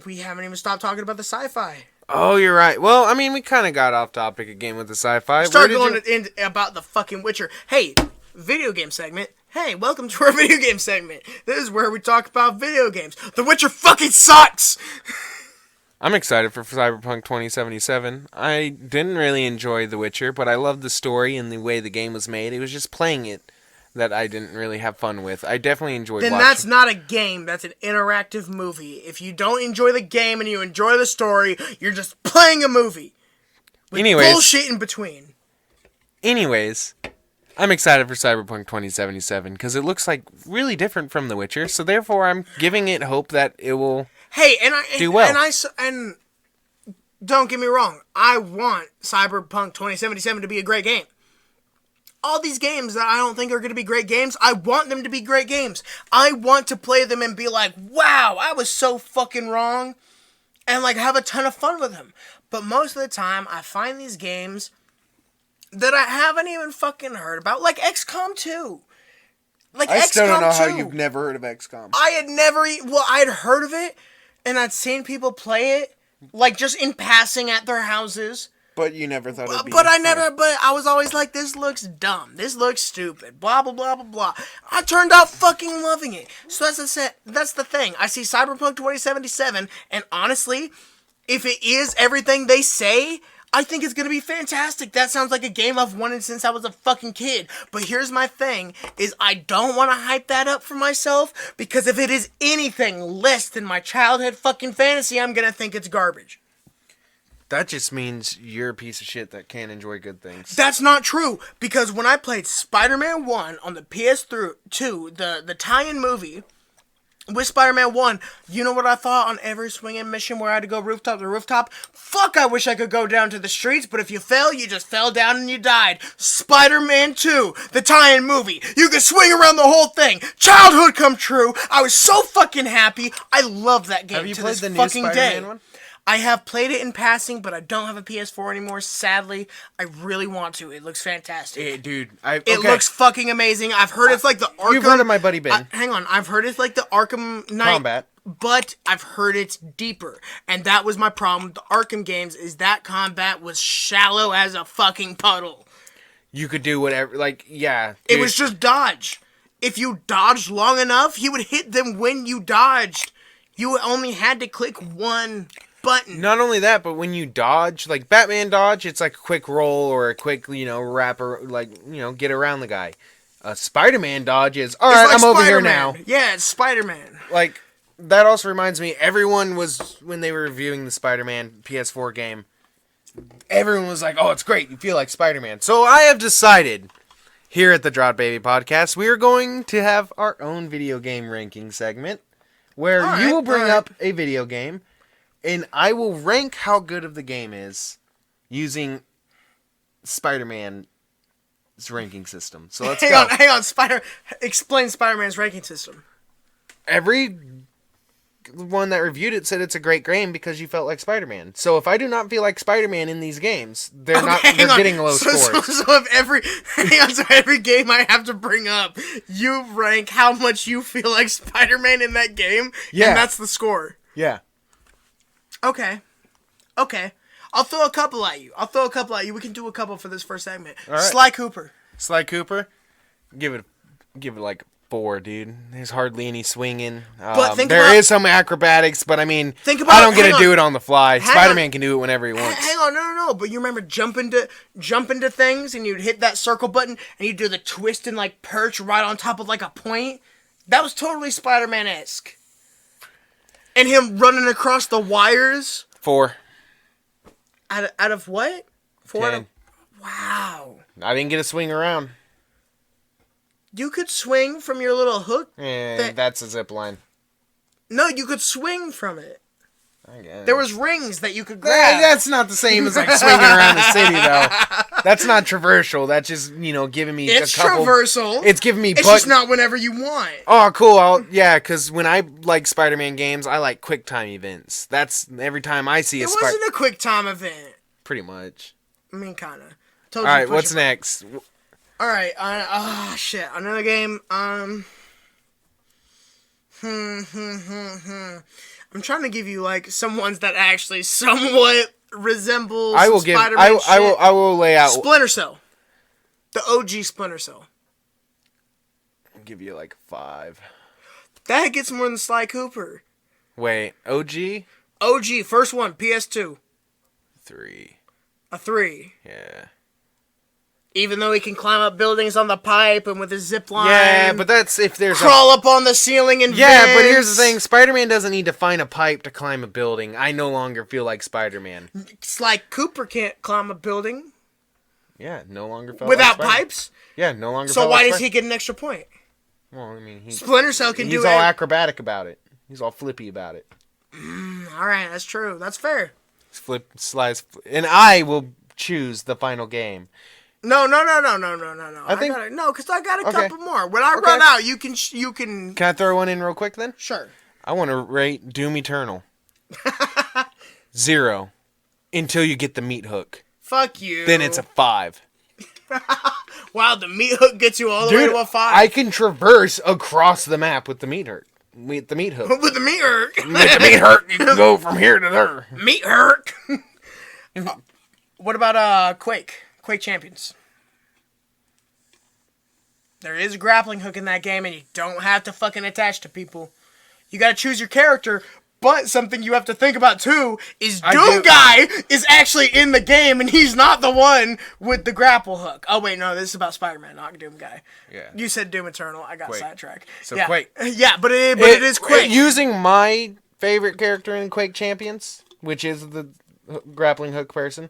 We haven't even stopped talking about the sci-fi. Oh, you're right. Well, I mean, we kind of got off topic again with the sci-fi. Start going in about the fucking Witcher. Hey, video game segment. Hey, welcome to our video game segment. This is where we talk about video games. The Witcher fucking sucks! I'm excited for Cyberpunk 2077. I didn't really enjoy The Witcher, but I loved the story and the way the game was made. It was just playing it that I didn't really have fun with. I definitely enjoyed watching. Then that's not a game. That's an interactive movie. If you don't enjoy the game and you enjoy the story, you're just playing a movie. With bullshit in between. Anyways... I'm excited for Cyberpunk 2077 because it looks like really different from The Witcher, so therefore I'm giving it hope that it will do well. And don't get me wrong, I want Cyberpunk 2077 to be a great game. All these games that I don't think are going to be great games, I want them to be great games. I want to play them and be like, wow, I was so fucking wrong, and like have a ton of fun with them. But most of the time, I find these games that I haven't even fucking heard about, like XCOM 2. I still don't know how you've never heard of XCOM. I had heard of it, and I'd seen people play it, like just in passing at their houses. But you never thought it'd be... But I was always like, this looks dumb. This looks stupid. Blah, blah, blah, blah, blah. I turned out fucking loving it. So that's the thing. I see Cyberpunk 2077, and honestly, if it is everything they say, I think it's going to be fantastic. That sounds like a game I've wanted since I was a fucking kid. But here's my thing, is I don't want to hype that up for myself, because if it is anything less than my childhood fucking fantasy, I'm going to think it's garbage. That just means you're a piece of shit that can't enjoy good things. That's not true, because when I played Spider-Man 1 on the PS2, the tie-in movie with Spider-Man 1, you know what I thought on every swinging mission where I had to go rooftop to rooftop? Fuck, I wish I could go down to the streets, but if you fell, you just fell down and you died. Spider-Man 2, the tie-in movie. You could swing around the whole thing. Childhood come true. I was so fucking happy. I love that game. Have you to played this the new fucking Spider-Man day. one? I have played it in passing, but I don't have a PS4 anymore, sadly. I really want to. It looks fantastic. It looks fucking amazing. I've heard it's like the Arkham... You've heard of my buddy Ben. Hang on. I've heard it's like the Arkham Knight... Combat. but I've heard it's deeper. And that was my problem with the Arkham games, is that combat was shallow as a fucking puddle. You could do whatever, like, yeah. It was just dodge. If you dodged long enough, he would hit them when you dodged. You only had to click one button. Not only that, but when you dodge, like Batman dodge, it's like a quick roll or a quick, wrap, get around the guy. Spider-Man dodge is, alright, like I'm over here Spider-Man. now. Yeah, it's Spider-Man. Like, that also reminds me, everyone was, when they were reviewing the Spider-Man PS4 game, everyone was like, oh, it's great, you feel like Spider-Man. So I have decided, here at the Drop Baby Podcast, we are going to have our own video game ranking segment, where you will bring up a video game, and I will rank how good of the game is using Spider-Man's ranking system. So let's go. Hang on. Explain Spider-Man's ranking system. Every one that reviewed it said it's a great game because you felt like Spider-Man. So if I do not feel like Spider-Man in these games, they're getting low scores. So every game I have to bring up, you rank how much you feel like Spider-Man in that game, and that's the score. Yeah. Okay. I'll throw a couple at you. We can do a couple for this first segment. All right. Sly Cooper. Give it like 4, dude. There's hardly any swinging. But there is some acrobatics, but I mean, I don't get to do it on the fly. Spider-Man can do it whenever he wants. Hang on, no. But you remember jump into things, and you'd hit that circle button, and you'd do the twist and like perch right on top of like a point. That was totally Spider-Man-esque. And him running across the wires. 4. Out of what? 4. 10. Wow. I didn't get to swing around. You could swing from your little hook. That's a zip line. No, you could swing from it. I guess. There was rings that you could grab. That's not the same as like swinging around the city, though. That's not traversal. That's just, giving me it's a couple... traversal. It's giving me... It's just not whenever you want. Oh, cool. Because when I like Spider-Man games, I like quick time events. That's every time I see It wasn't a quick time event. Pretty much. I mean, kind of. Alright, what's next? Alright, shit. Another game, I'm trying to give you, like, some ones that actually somewhat resemble Spider-Man shit. I will lay out... Splinter Cell. The OG Splinter Cell. I'll give you, like, 5. That gets more than Sly Cooper. Wait, OG? OG, first one, PS2. 3. A 3. Yeah. Even though he can climb up buildings on the pipe and with his zip line. Yeah, but that's if there's crawl up on the ceiling and Yeah, vents. but here's the thing. Spider-Man doesn't need to find a pipe to climb a building. I no longer feel like Spider-Man. It's like Cooper can't climb a building. Yeah, no longer felt without like pipes? Yeah, no longer So felt why like does he get an extra point? Well, I mean, Splinter Cell can do it. He's all acrobatic about it. He's all flippy about it. Alright, that's true. That's fair. Slides, and I will choose the final game. No. I think because I got a couple more. When I run out, you can. Can I throw one in real quick then? Sure. I want to rate Doom Eternal 0 until you get the meat hook. Fuck you. Then it's a 5. Wow, the meat hook gets you all the way to a 5. I can traverse across the map with the meat hook. With the meat hook. With the meat hook. With the meat hook, you can go from here to there. Meat hook. What about Quake? Quake Champions. There is a grappling hook in that game, and you don't have to fucking attach to people. You gotta choose your character, but something you have to think about too is Doom Guy is actually in the game, and he's not the one with the grapple hook. Oh wait, no, this is about Spider-Man, not Doom Guy. Yeah. You said Doom Eternal. I got sidetracked. So yeah. Quake. Yeah, but it is Quake. Using my favorite character in Quake Champions, which is the grappling hook person.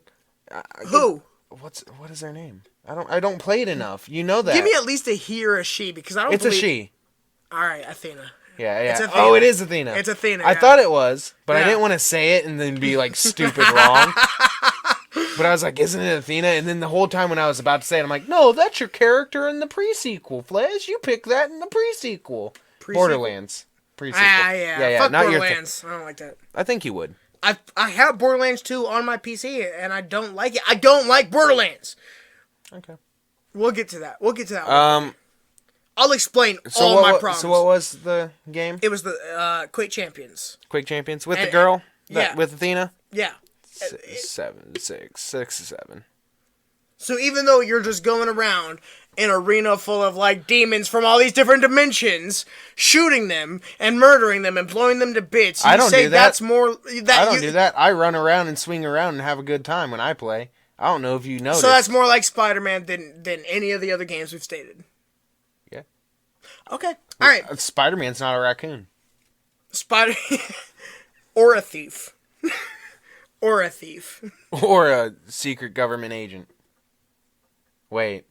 Who? What is their name? I don't play it enough. You know that. Give me at least a he or a she, because I don't. It's a she. All right, Athena. Yeah. It's Athena. Oh, it is Athena. It's Athena. I thought it was, but I didn't want to say it and then be like stupid wrong. But I was like, isn't it Athena? And then the whole time when I was about to say it, I'm like, no, that's your character in the pre-sequel, Flez. You picked that in the pre-sequel. Borderlands. Pre-sequel. Yeah. Fuck not Borderlands. I don't like that. I think you would. I have Borderlands 2 on my PC, and I don't like it. I don't like Borderlands. Okay. We'll get to that. I'll explain all my problems. So what was the game? It was the Quake Champions. Quake Champions with the girl? Yeah. With Athena? Yeah. 6-7. So even though you're just going around an arena full of like demons from all these different dimensions, shooting them and murdering them and blowing them to bits, I don't do that. That's more. I don't do that. I run around and swing around and have a good time when I play. I don't know if you know. So that's more like Spider-Man than any of the other games we've stated. Yeah. Okay. All right. Spider-Man's not a raccoon. Or a thief. Or a thief. Or a secret government agent. Wait.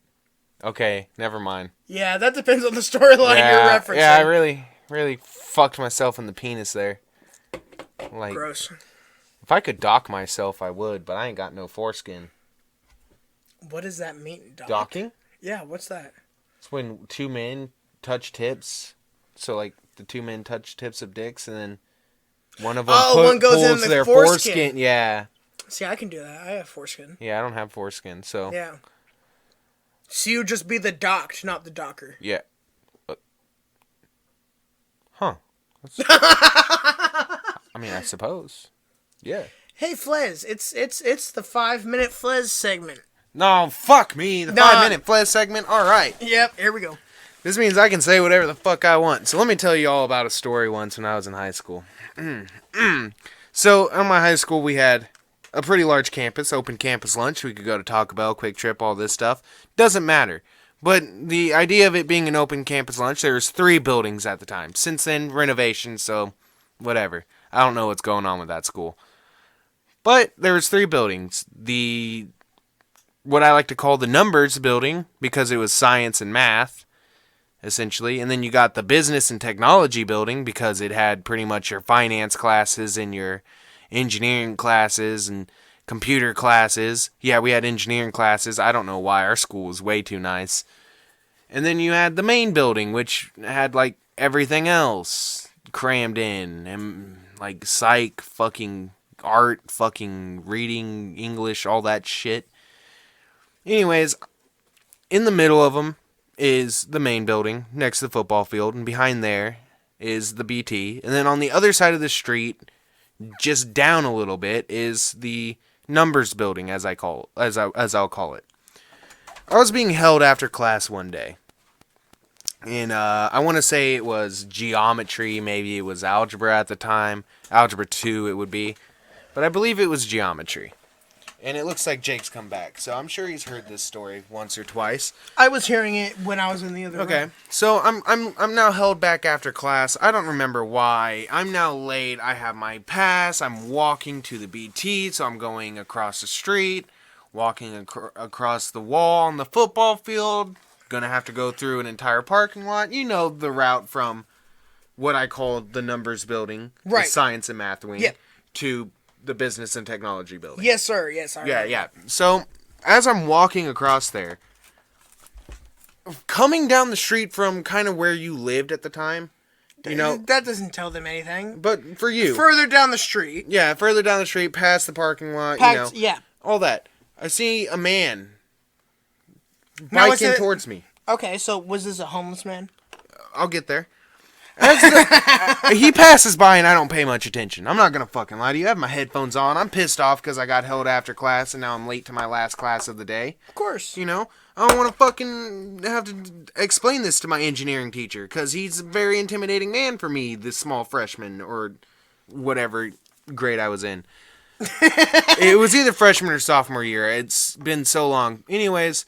Okay, never mind. Yeah, that depends on the storyline you're referencing. Yeah, I really fucked myself in the penis there. Like, gross. If I could dock myself, I would, but I ain't got no foreskin. What does that mean, dock? Docking? Yeah, what's that? It's when two men touch tips. So, like, the two men touch tips of dicks, and then one of them one goes pulls in their foreskin. Yeah. See, I can do that. I have foreskin. Yeah, I don't have foreskin, so. Yeah. So you just be the docked, not the docker. Yeah. Huh. I mean, I suppose. Yeah. Hey, Flez, it's the 5-minute Flez segment. No, fuck me. The 5-minute Flez segment. All right. Yep, here we go. This means I can say whatever the fuck I want. So let me tell you all about a story once when I was in high school. So, in my high school, we had a pretty large campus, open campus lunch. We could go to Taco Bell, Quick Trip, all this stuff. Doesn't matter. But the idea of it being an open campus lunch, there was 3 buildings at the time. Since then, renovation, so whatever. I don't know what's going on with that school. But there was 3 buildings. What I like to call the numbers building, because it was science and math, essentially. And then you got the business and technology building, because it had pretty much your finance classes and your engineering classes and computer classes. Yeah, we had engineering classes. I don't know why. Our school was way too nice. And then you had the main building, which had, like, everything else crammed in. And, like, psych, fucking art, fucking reading, English, all that shit. Anyways, in the middle of them is the main building, next to the football field. And behind there is the BT. And then on the other side of the street, just down a little bit, is the numbers building, as I'll call it. I was being held after class one day, and I want to say it was geometry, maybe it was algebra at the time, algebra 2 it would be, but I believe it was geometry. And it looks like Jake's come back, so I'm sure he's heard this story once or twice. I was hearing it when I was in the other room. Okay, so I'm now held back after class. I don't remember why. I'm now late. I have my pass. I'm walking to the BT, so I'm going across the street, walking across the wall on the football field. Gonna have to go through an entire parking lot. You know the route from what I call the numbers building, right, the science and math wing, yep, to the business and technology building. Yes, sir. Yes, sir. Yeah. So, as I'm walking across there, coming down the street from kind of where you lived at the time, you know... That doesn't tell them anything. But for you... Further down the street. Yeah, further down the street, past the parking lot, yeah. All that. I see a man biking towards me. Okay, so was this a homeless man? I'll get there. He passes by and I don't pay much attention. I'm not gonna fucking lie to you. I have my headphones on. I'm pissed off because I got held after class and now I'm late to my last class of the day. Of course. You know? I don't want to fucking have to explain this to my engineering teacher because he's a very intimidating man for me, this small freshman or whatever grade I was in. It was either freshman or sophomore year. It's been so long. Anyways,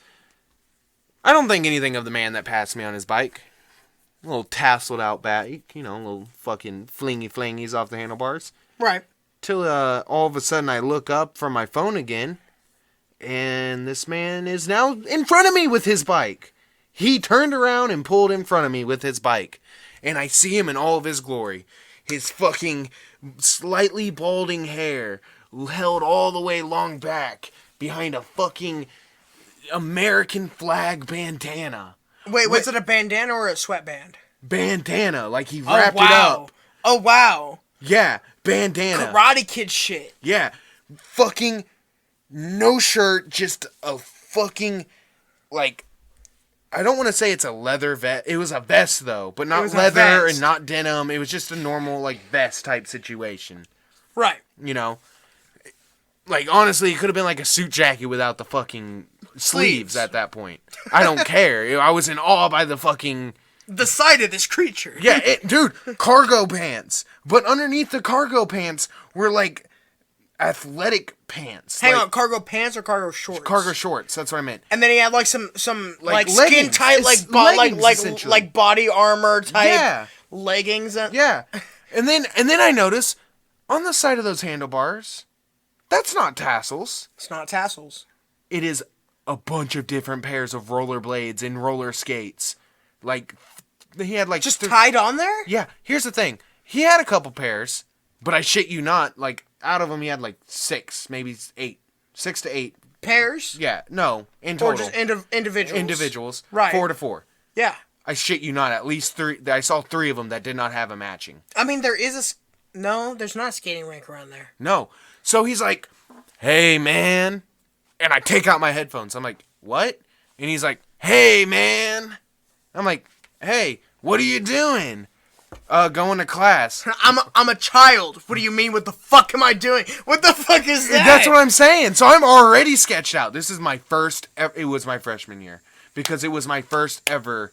I don't think anything of the man that passed me on his bike. A little tasseled out bike, you know, a little fucking flingies off the handlebars. Right. Till all of a sudden I look up from my phone again, and this man is now in front of me with his bike. He turned around and pulled in front of me with his bike, and I see him in all of his glory. His fucking slightly balding hair held all the way long back behind a fucking American flag bandana. Wait, was it a bandana or a sweatband? Bandana, like he wrapped it up. Oh, wow. Yeah, bandana. Karate Kid shit. Yeah, fucking no shirt, just a fucking, like, I don't want to say it's a leather vest. It was a vest though, but not was a leather vest. and not denim. It was just a normal like vest type situation. Right. You know, like honestly, it could have been like a suit jacket without the fucking sleeves at that point. I don't care. I was in awe by the fucking the sight of this creature. Yeah, dude, cargo pants. But underneath the cargo pants were like athletic pants. Hang like, on, cargo pants or cargo shorts? Cargo shorts. That's what I meant. And then he had like some like skin leggings. tight, It's leggings, like body armor type Yeah. leggings. Yeah, and then I notice on the side of those handlebars, that's not tassels. It's not tassels. It is a bunch of different pairs of rollerblades and roller skates. Like he had like just tied on there. Yeah. Here's the thing. He had a couple pairs, but I shit you not. Like out of them, he had like 6, maybe 8, 6 to 8 pairs. Yeah. No, in total. Or just individuals. Individuals. Right. 4 to 4. Yeah. I shit you not. At least 3. I saw 3 of them that did not have a matching. I mean, there is no. There's not a skating rink around there. No. So he's like, "Hey, man," and I take out my headphones. I'm like, "What?" And he's like, "Hey, man." I'm like, "Hey, what are you doing?" Going to class. I'm a child. What do you mean? What the fuck am I doing? What the fuck is that? That's what I'm saying. So I'm already sketched out. This is my first. It was my freshman year because it was my first ever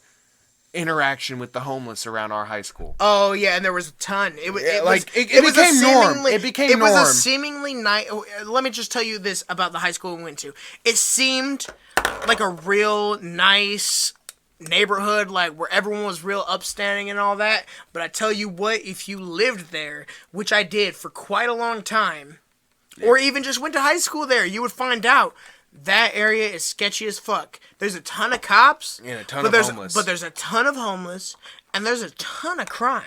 interaction with the homeless around our high school. Oh yeah, and there was a ton. It became norm. It became norm. It norm. was a seemingly nice. Let me just tell you this about the high school we went to. It seemed like a real nice neighborhood, like where everyone was real upstanding and all that. But I tell you what, if you lived there, which I did for quite a long time, or even just went to high school there, you would find out that area is sketchy as fuck. There's a ton of cops, and a ton of homeless. But there's a ton of homeless, and there's a ton of crime.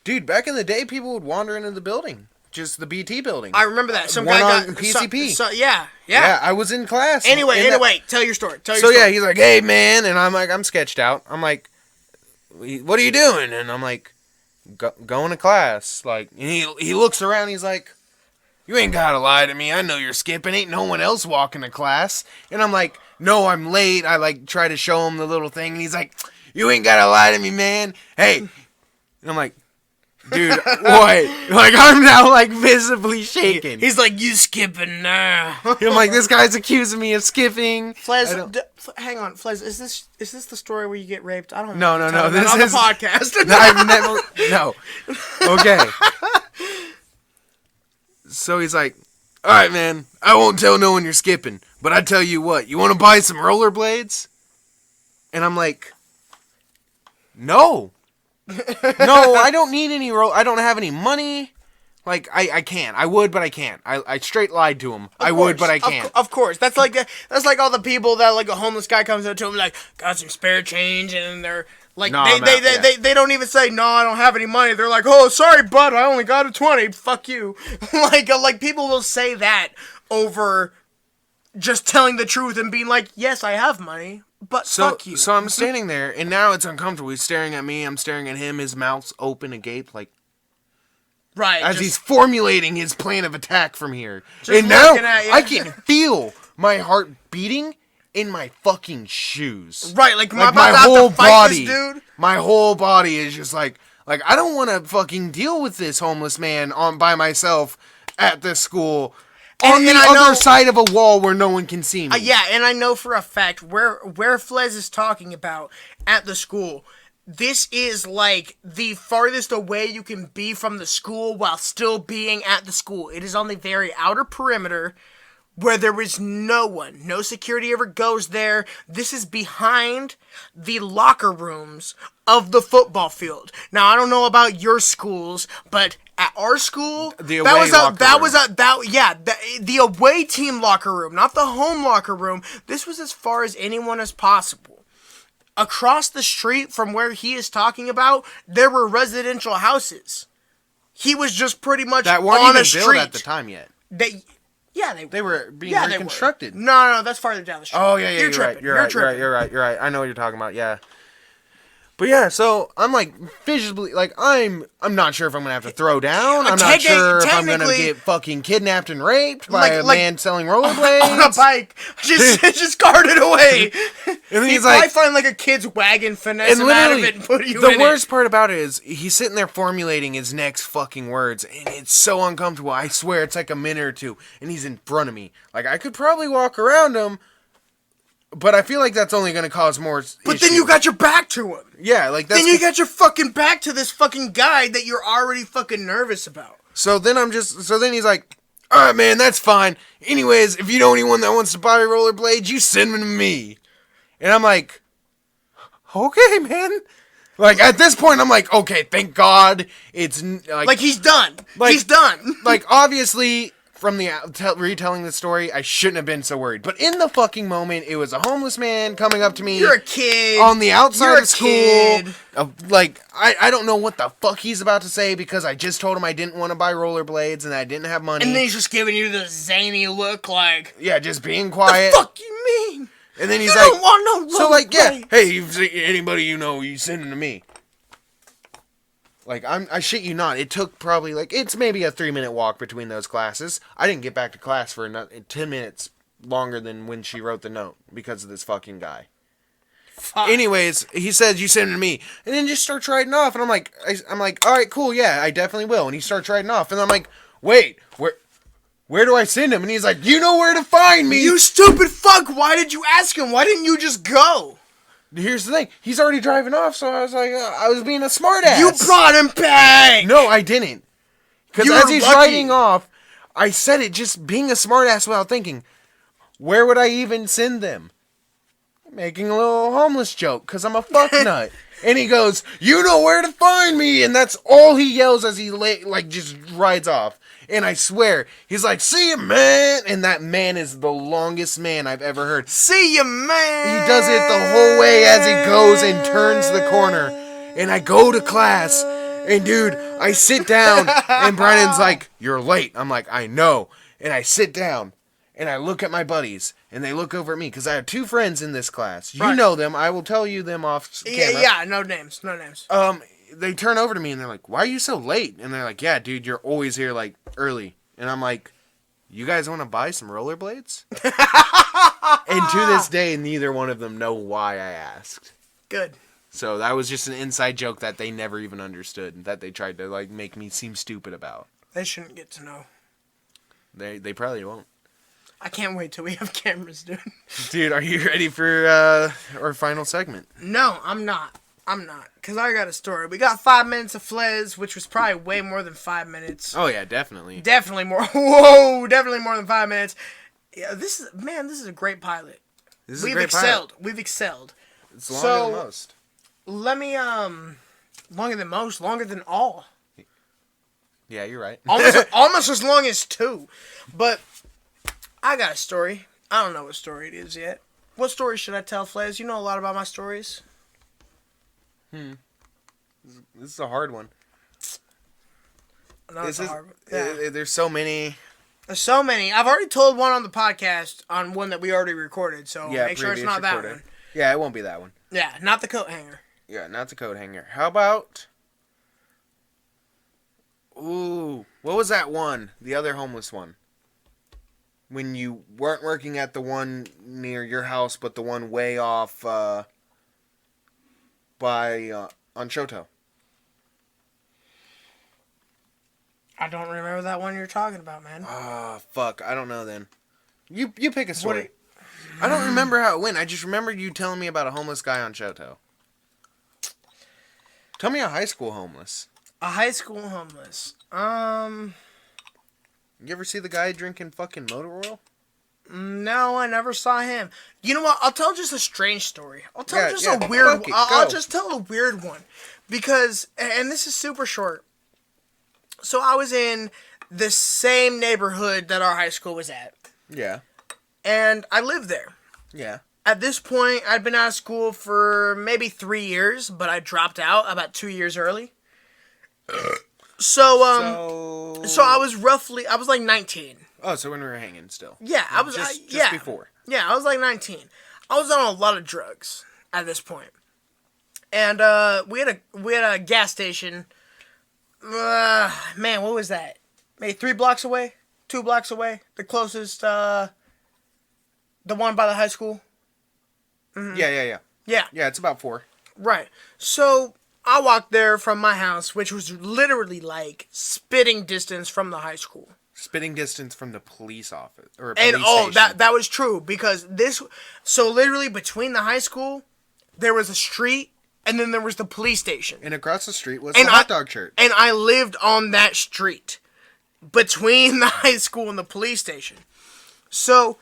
Dude, back in the day, people would wander into the building. Just the BT building. I remember that. Some One guy on got PCP. Yeah, Yeah, I was in class. Anyway, tell your story. Yeah, he's like, "Hey, man," and I'm like, I'm sketched out. I'm like, "What are you doing?" And I'm like, "Going to class." Like, and he looks around. He's like, "You ain't gotta lie to me. I know you're skipping. Ain't no one else walking to class." And I'm like, "No, I'm late." I like try to show him the little thing, and he's like, "You ain't gotta lie to me, man. Hey," and I'm like, "Dude, what?" Like, I'm now, like, visibly shaking. He's like, "You skipping now." I'm like, this guy's accusing me of skipping. Flez, hang on, Flez, is this the story where you get raped? I don't know. No. This is a podcast. I've never... No. Okay. So he's like, "All right, man, I won't tell no one you're skipping, but I tell you what, you want to buy some rollerblades?" And I'm like, "No. No, I don't need any I don't have any money. Like, I can't. I would, but I can't." I straight lied to him. I would, but I can't. Of course. That's like all the people that, like, a homeless guy comes up to them, like, "Got some spare change," and they're like, No, they don't even say, "No, I don't have any money." They're like, "Oh, sorry, bud, I only got a 20. Fuck you." like people will say that over just telling the truth and being like, "Yes, I have money, but fuck you." So I'm standing there, and now it's uncomfortable. He's staring at me. I'm staring at him. His mouth's open agape, like, right, as he's formulating his plan of attack from here. Just And now at you. I can feel my heart beating in my fucking shoes. Right, like my whole body, my whole body is just like I don't want to fucking deal with this homeless man by myself at this school. On the other side of a wall where no one can see me. Yeah, and I know for a fact where Flez is talking about at the school, this is like the farthest away you can be from the school while still being at the school. It is on the very outer perimeter where there is no one. No security ever goes there. This is behind the locker rooms of the football field. Now, I don't know about your schools, but at our school, the away team locker room, not the home locker room. This was as far as anyone as possible. Across the street from where he is talking about, there were residential houses. He was just pretty much that weren't on even a street. built at the time yet. They were being reconstructed. No, that's farther down the street. Oh yeah, You're tripping. You're right. I know what you're talking about. Yeah. But yeah, so I'm like visibly like I'm not sure if I'm gonna have to throw down. I'm not sure if I'm gonna get fucking kidnapped and raped by a man selling rollerblades on a bike. Just cart it away. And then He'd probably find like a kid's wagon, finesse him out of it, and put you in it. The worst part about it is he's sitting there formulating his next fucking words, and it's so uncomfortable. I swear it's like a minute or two, and he's in front of me. Like I could probably walk around him. But I feel like that's only going to cause more But then you got your back to him. Yeah, like that's... Then you got your fucking back to this fucking guy that you're already fucking nervous about. So then he's like, alright man, that's fine. Anyways, if you know anyone that wants to buy rollerblades, you send them to me. And I'm like, okay man. Like at this point I'm like, okay, thank God it's... Like he's done. He's done. Like obviously... From the retelling the story, I shouldn't have been so worried. But in the fucking moment, it was a homeless man coming up to me. You're a kid. On the outside of school. Like, I don't know what the fuck he's about to say because I just told him I didn't want to buy rollerblades and I didn't have money. And then he's just giving you the zany look like... Yeah, just being quiet. The fuck you mean? And then he's you like... don't want no rollerblades. So like, yeah, hey, if anybody you know, you send them to me. Like, I shit you not, it took probably, like, it's maybe a 3-minute walk between those classes. I didn't get back to class for 10 minutes longer than when she wrote the note because of this fucking guy. Fuck. Anyways, he says, you send him to me. And then just starts riding off. And I'm like, all right, cool, yeah, I definitely will. And he starts riding off. And I'm like, wait, where do I send him? And he's like, you know where to find me. You stupid fuck, why did you ask him? Why didn't you just go? Here's the thing. He's already driving off, so I was like, I was being a smartass. You brought him back! No, I didn't. Because as he's riding off, I said it just being a smartass without thinking. Where would I even send them? Making a little homeless joke, because I'm a fucknut. And he goes, you know where to find me! And that's all he yells as he just rides off. And I swear, he's like, see ya, man! And that man is the longest man I've ever heard. See ya, man! He does it the whole way as he goes and turns the corner. And I go to class, and dude, I sit down, and Brennan's like, you're late. I'm like, I know. And I sit down, and I look at my buddies, and they look over at me, because I have 2 friends in this class. You know them. I will tell you them off camera. Yeah, no names. They turn over to me and they're like, why are you so late? And they're like, yeah, dude, you're always here, like, early. And I'm like, you guys want to buy some rollerblades? And to this day, neither one of them know why I asked. Good. So that was just an inside joke that they never even understood, that they tried to, like, make me seem stupid about. They shouldn't get to know. They probably won't. I can't wait till we have cameras, dude. Dude, are you ready for our final segment? No, I'm not. Because I got a story. We got 5 minutes of Flez, which was probably way more than 5 minutes. Oh, yeah, definitely. Definitely more. Whoa, definitely more than 5 minutes. Yeah, this is a great pilot. We've excelled. It's longer than most. Let me, longer than most, longer than all. Yeah, you're right. Almost as long as 2. But I got a story. I don't know what story it is yet. What story should I tell, Flez? You know a lot about my stories. This is a hard one. No, it's a hard one. Yeah. There's so many. There's so many. I've already told one on the podcast on one that we already recorded, so make sure it's not that one. Yeah, it won't be that one. Yeah, not the coat hanger. Yeah, not the coat hanger. How about... Ooh, what was that one? The other homeless one. When you weren't working at the one near your house, but the one way off by on Shoto. I don't remember that one you're talking about, man. Ah, fuck. I don't know then. You pick a story. I don't remember how it went. I just remember you telling me about a homeless guy on Shoto. Tell me a high school homeless. A high school homeless. You ever see the guy drinking fucking motor oil? No, I never saw him. You know what? I'll tell just a strange story. I'll tell a weird one. I'll just tell a weird one. Because, and this is super short. So I was in the same neighborhood that our high school was at. Yeah. And I lived there. Yeah. At this point, I'd been out of school for maybe 3 years, but I dropped out about 2 years early. So I was like 19. Oh, so when we were hanging still. Yeah, I was just before. Yeah, I was like 19. I was on a lot of drugs at this point. And we had a gas station. Man, what was that? Maybe 3 blocks away, 2 blocks away. The closest, the one by the high school. Mm-hmm. Yeah. Yeah, it's about 4. Right. So I walked there from my house, which was literally like spitting distance from the high school. Spitting distance from the police office or And police station. that was true because so literally between the high school, there was a street and then there was the police station. And across the street was the hot dog church. And I lived on that street between the high school and the police station. So,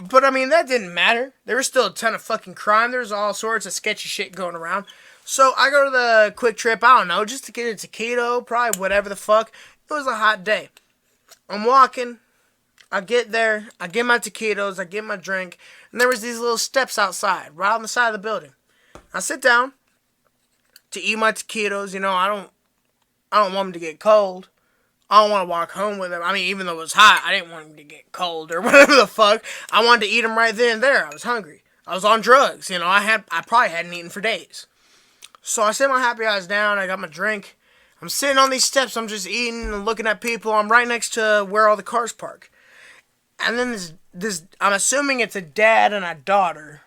but I mean, that didn't matter. There was still a ton of fucking crime. There was all sorts of sketchy shit going around. So I go to the Quick Trip, I don't know, just to get a taquito, probably whatever the fuck. It was a hot day. I'm walking. I get there. I get my taquitos. I get my drink. And there was these little steps outside, right on the side of the building. I sit down to eat my taquitos. You know, I don't want them to get cold. I don't want to walk home with them. I mean, even though it was hot, I didn't want them to get cold or whatever the fuck. I wanted to eat them right then and there. I was hungry. I was on drugs. You know, I probably hadn't eaten for days. So I set my happy eyes down. I got my drink. I'm sitting on these steps. I'm just eating and looking at people. I'm right next to where all the cars park. And then this I'm assuming it's a dad and a daughter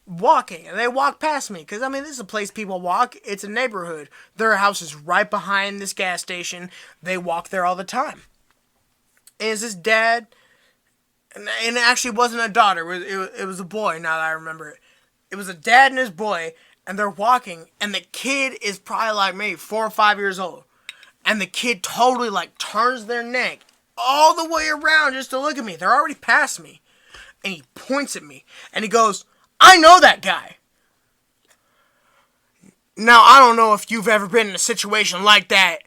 walking. And they walk past me. Because, I mean, this is a place people walk. It's a neighborhood. Their house is right behind this gas station. They walk there all the time. And it's this dad. And it actually wasn't a daughter. It was a boy, now that I remember it. It was a dad and his boy. And they're walking, and the kid is probably like maybe 4 or 5 years old. And the kid totally like turns their neck all the way around just to look at me. They're already past me. And he points at me, and he goes, "I know that guy." Now, I don't know if you've ever been in a situation like that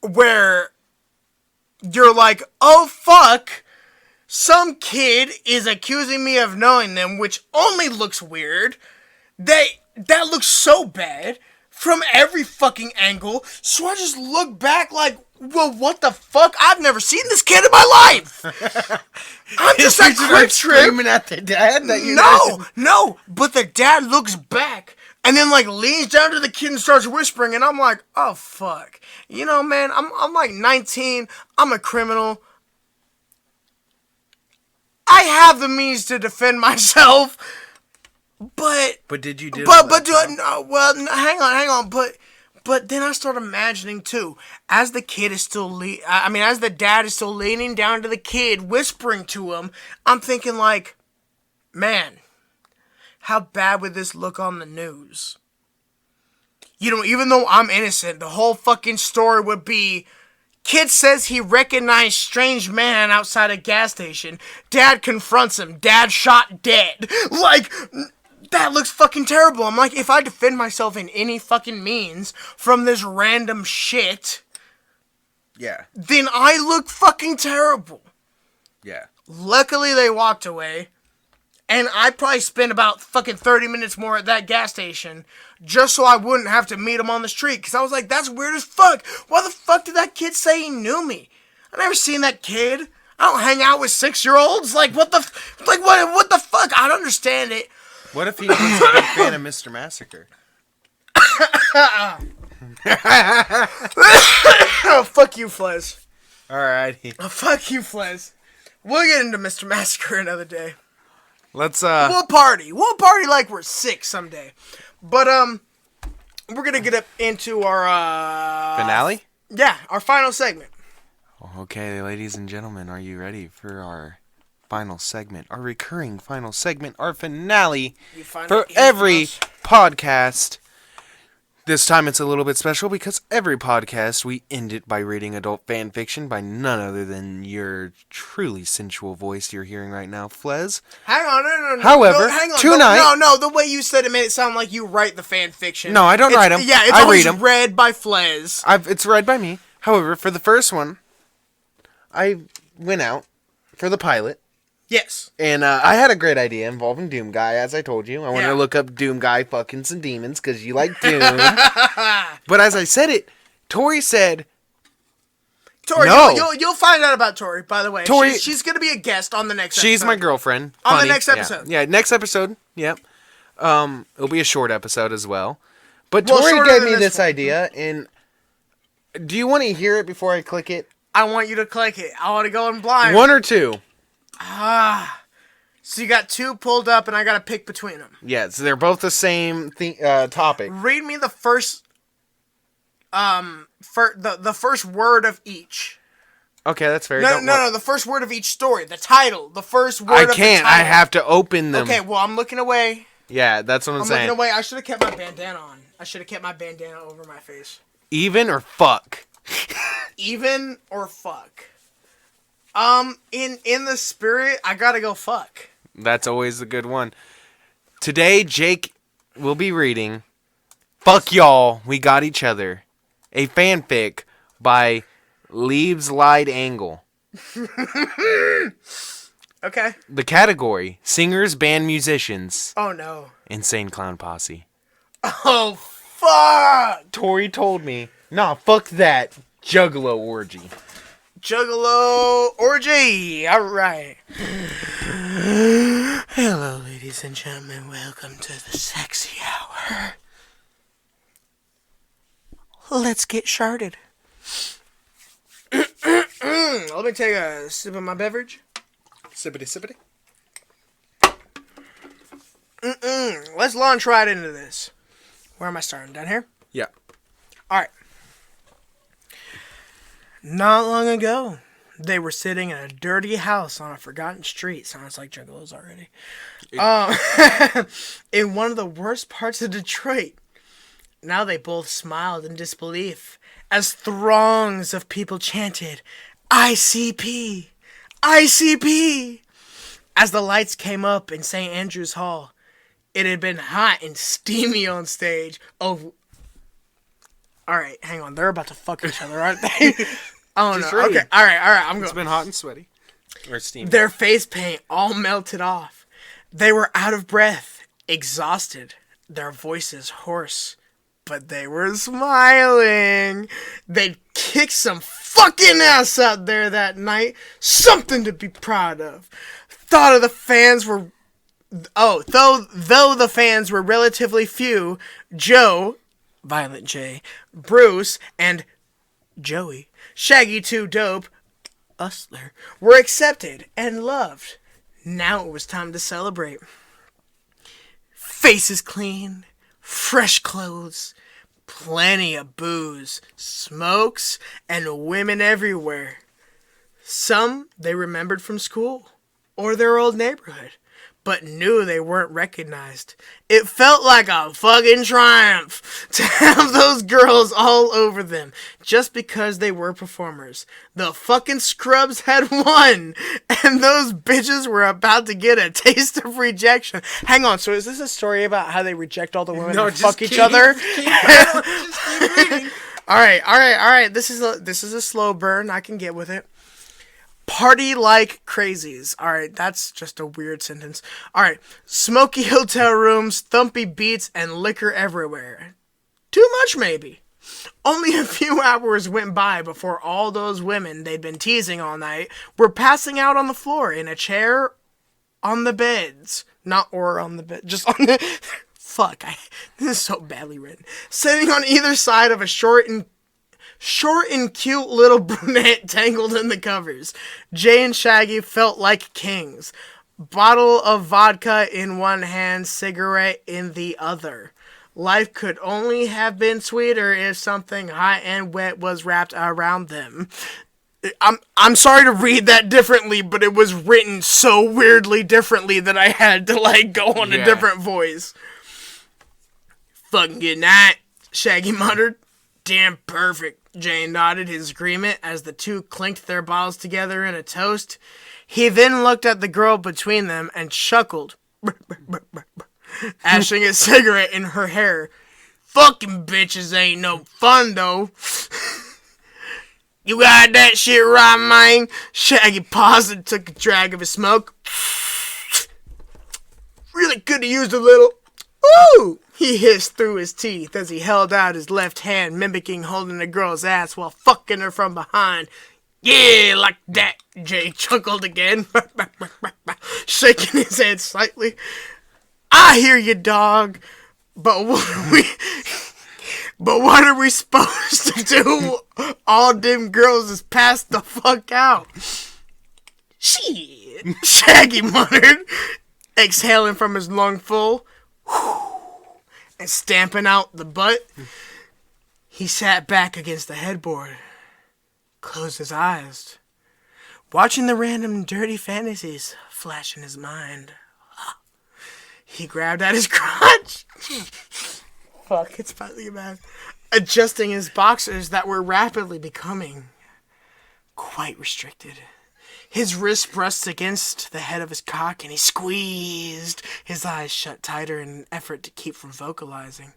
where you're like, oh fuck, some kid is accusing me of knowing them, which only looks weird. That looks so bad from every fucking angle. So I just look back like, well, what the fuck? I've never seen this kid in my life. I'm just at Quick Trip. Screaming at the dad that you No. But the dad looks back and then like leans down to the kid and starts whispering. And I'm like, oh fuck. You know, man, I'm like 19. I'm a criminal. I have the means to defend myself. But did you do hang on. But then I start imagining too, as the kid is still as the dad is still leaning down to the kid, whispering to him, I'm thinking like, man, how bad would this look on the news? You know, even though I'm innocent, the whole fucking story would be, kid says he recognized strange man outside a gas station. Dad confronts him. Dad shot dead. Like, that looks fucking terrible. I'm like, if I defend myself in any fucking means from this random shit, Yeah. then I look fucking terrible. Yeah. Luckily, they walked away. And I probably spent about fucking 30 minutes more at that gas station just so I wouldn't have to meet him on the street. Because I was like, that's weird as fuck. Why the fuck did that kid say he knew me? I never seen that kid. I don't hang out with 6-year-olds. Like, what the fuck? I don't understand it. What if he was a big fan of Mr. Massacre? Oh, fuck you, Flez. Alrighty. Oh, fuck you, Flez. We'll get into Mr. Massacre another day. Let's We'll party like we're 6 someday. But we're gonna get up into our finale? Yeah, our final segment. Okay, ladies and gentlemen, are you ready for our final segment, our recurring final segment, our finale for every podcast? This time it's a little bit special because every podcast we end it by reading adult fan fiction by none other than your truly sensual voice you're hearing right now, Flez. Hang on, no. However, hang on. tonight... No, the way you said it made it sound like you write the fan fiction. No, I don't write them. Yeah, it's always read by Flez. It's read by me. However, for the first one, I went out for the pilot. Yes. And I had a great idea involving Doom Guy, as I told you. I wanted to look up Doom Guy fucking some demons, because you like Doom. But as I said it, Tori said... Tori, no. You'll find out about Tori, by the way. She's going to be a guest on the next episode. She's my girlfriend. On the next episode. Yeah, next episode. Yep. It'll be a short episode as well. But Well, Tori shorter gave than me this this one. idea, and do you want to hear it before I click it? I want you to click it. I want to go in blind. One or two? So you got two pulled up, and I got to pick between them. Yeah, so they're both the same topic. Read me the first, the first word of each. Okay, that's fair. No, the first word of each story. The title. The first word I of the can't. title. I have to open them. Okay, well, I'm looking away. Yeah, that's what I'm saying. Looking away. I should have kept my bandana on. I should have kept my bandana over my face. Even or fuck? Even or fuck? In the spirit, I gotta go fuck. That's always a good one. Today, Jake will be reading Fuck Y'all, We Got Each Other, a fanfic by Leaves Lied Angle. Okay. The category, singers, band, musicians. Oh, no. Insane Clown Posse. Oh, fuck! Tori told me, nah, fuck that. Juggalo orgy. Juggalo orgy. All right. Hello, ladies and gentlemen. Welcome to the sexy hour. Let's get sharded. Let me take a sip of my beverage. Sippity sippity. Let's launch right into this. Where am I starting? Down here? Yeah. All right. Not long ago, they were sitting in a dirty house on a forgotten street. Sounds like Juggalos already. In one of the worst parts of Detroit. Now they both smiled in disbelief as throngs of people chanted, ICP! ICP! As the lights came up in St. Andrew's Hall, it had been hot and steamy on stage. Oh, alright, hang on. They're about to fuck each other, aren't they? Oh, no. read. Okay, alright, I'm going. It's been hot and sweaty. Or steamy. Their face paint all melted off. They were out of breath, exhausted, their voices hoarse. But they were smiling. They'd kick some fucking ass out there that night. Something to be proud of. Though the fans were relatively few, Joe, Violent J, Bruce, and Joey, Shaggy 2 Dope, Hustler, were accepted and loved. Now it was time to celebrate. Faces clean. Fresh clothes, plenty of booze, smokes, and women everywhere. Some they remembered from school or their old neighborhood, but knew they weren't recognized. It felt like a fucking triumph to have those girls all over them just because they were performers. The fucking scrubs had won, and those bitches were about to get a taste of rejection. Hang on, so is this a story about how they reject all the women and fuck each other? Just keep reading. All right. This is a slow burn. I can get with it. Party like crazies. Alright, that's just a weird sentence. Alright, smoky hotel rooms, thumpy beats, and liquor everywhere. Too much, maybe. Only a few hours went by before all those women they'd been teasing all night were passing out on the floor in a chair on the beds. Not or on the bed, just on the... Fuck, this is so badly written. Sitting on either side of a short and cute little brunette tangled in the covers. Jay and Shaggy felt like kings. Bottle of vodka in one hand, cigarette in the other. Life could only have been sweeter if something hot and wet was wrapped around them. I'm sorry to read that differently, but it was written so weirdly differently that I had to go on a different voice. Fucking good night, Shaggy muttered. Damn perfect. Jay nodded his agreement as the two clinked their bottles together in a toast. He then looked at the girl between them and chuckled, ashing a cigarette in her hair. Fucking bitches ain't no fun, though. You got that shit right, man? Shaggy paused and took a drag of his smoke. Really could have used a little. Ooh! He hissed through his teeth as he held out his left hand, mimicking holding the girl's ass while fucking her from behind. Yeah, like that, Jay chuckled again, shaking his head slightly. I hear you, dog. But what are we... But what are we supposed to do? All them girls is passed the fuck out. Shit, Shaggy muttered, exhaling from his lungful and stamping out the butt. He sat back against the headboard, closed his eyes, watching the random dirty fantasies flash in his mind. He grabbed at his crotch. Fuck, it's finally bad. Adjusting his boxers that were rapidly becoming quite restricted. His wrist brushed against the head of his cock and he squeezed his eyes shut tighter in an effort to keep from vocalizing.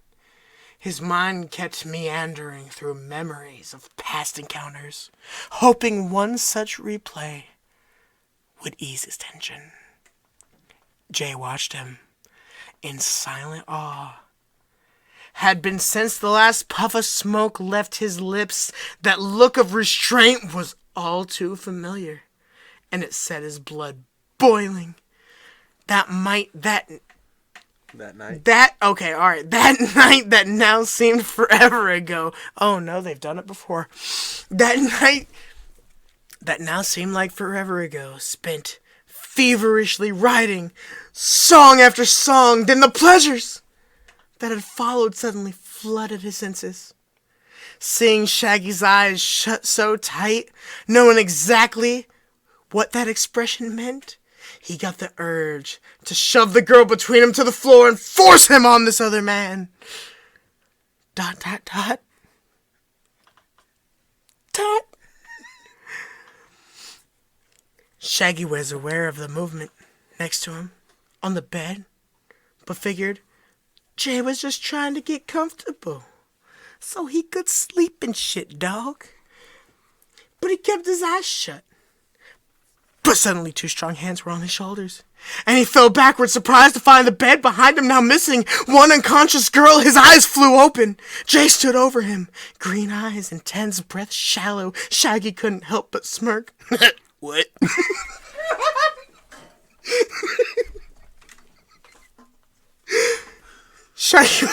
His mind kept meandering through memories of past encounters, hoping one such replay would ease his tension. Jay watched him in silent awe. Had been since the last puff of smoke left his lips, that look of restraint was all too familiar, and it set his blood boiling. That night that night that now seemed forever ago. Oh no, they've done it before. That night that now seemed like forever ago, spent feverishly writing song after song, then the pleasures that had followed suddenly flooded his senses. Seeing Shaggy's eyes shut so tight, knowing exactly what that expression meant, he got the urge to shove the girl between him to the floor and force him on this other man. ... Shaggy was aware of the movement next to him on the bed, but figured Jay was just trying to get comfortable so he could sleep and shit, dog. But he kept his eyes shut. But suddenly 2 strong hands were on his shoulders, and he fell backward, surprised to find the bed behind him now missing one unconscious girl. His eyes flew open. Jay stood over him, green eyes, intense breath, shallow. Shaggy couldn't help but smirk. What? Shaggy.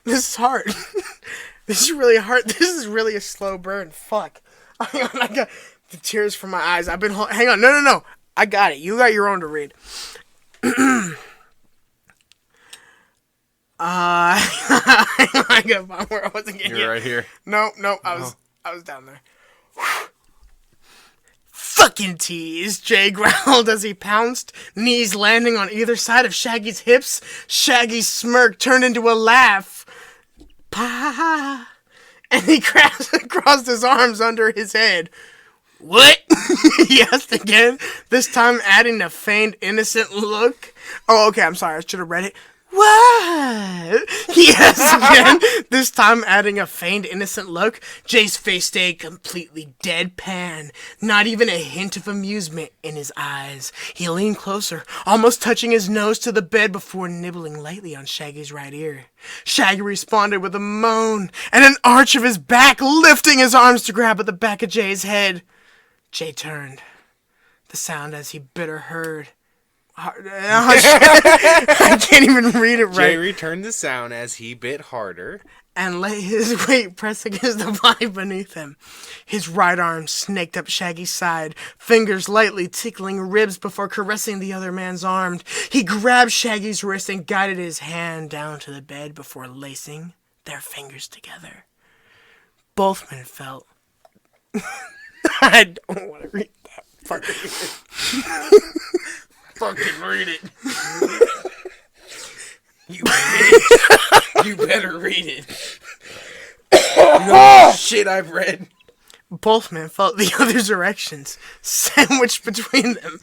This is hard. This is really hard. This is really a slow burn. Fuck. Hang on, I got the tears from my eyes. I've been hang on. No. I got it. You got your own to read. I got one where I wasn't getting. You're right here. No. I was down there. Fucking tease, Jay growled as he pounced, knees landing on either side of Shaggy's hips. Shaggy's smirk turned into a laugh. Pa! And he crossed his arms under his head. What? He asked again, this time adding a feigned innocent look. Oh, okay, I'm sorry, I should have read it. What? He asked again, this time adding a feigned innocent look. Jay's face stayed completely deadpan, not even a hint of amusement in his eyes. He leaned closer, almost touching his nose to the bed before nibbling lightly on Shaggy's right ear. Shaggy responded with a moan and an arch of his back, lifting his arms to grab at the back of Jay's head. Jay turned, the sound as he bitter heard. I can't even read it right. Jay returned the sound as he bit harder and let his weight press against the body beneath him. His right arm snaked up Shaggy's side, fingers lightly tickling ribs before caressing the other man's arm. He grabbed Shaggy's wrist and guided his hand down to the bed before lacing their fingers together. Both men felt... I don't want to read that part. Fucking read it. You better read it. You know the shit I've read. Both men felt the other's erections sandwiched between them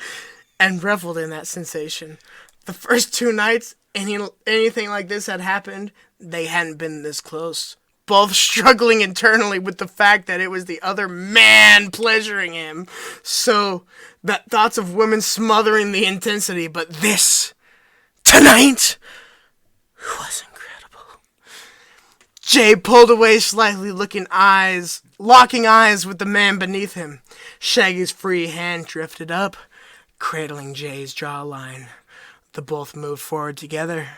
and reveled in that sensation. The first 2 nights anything like this had happened, they hadn't been this close. Both struggling internally with the fact that it was the other man pleasuring him. So that thoughts of women smothering the intensity, but this, tonight, was incredible. Jay pulled away slightly, locking eyes with the man beneath him. Shaggy's free hand drifted up, cradling Jay's jawline. The both moved forward together,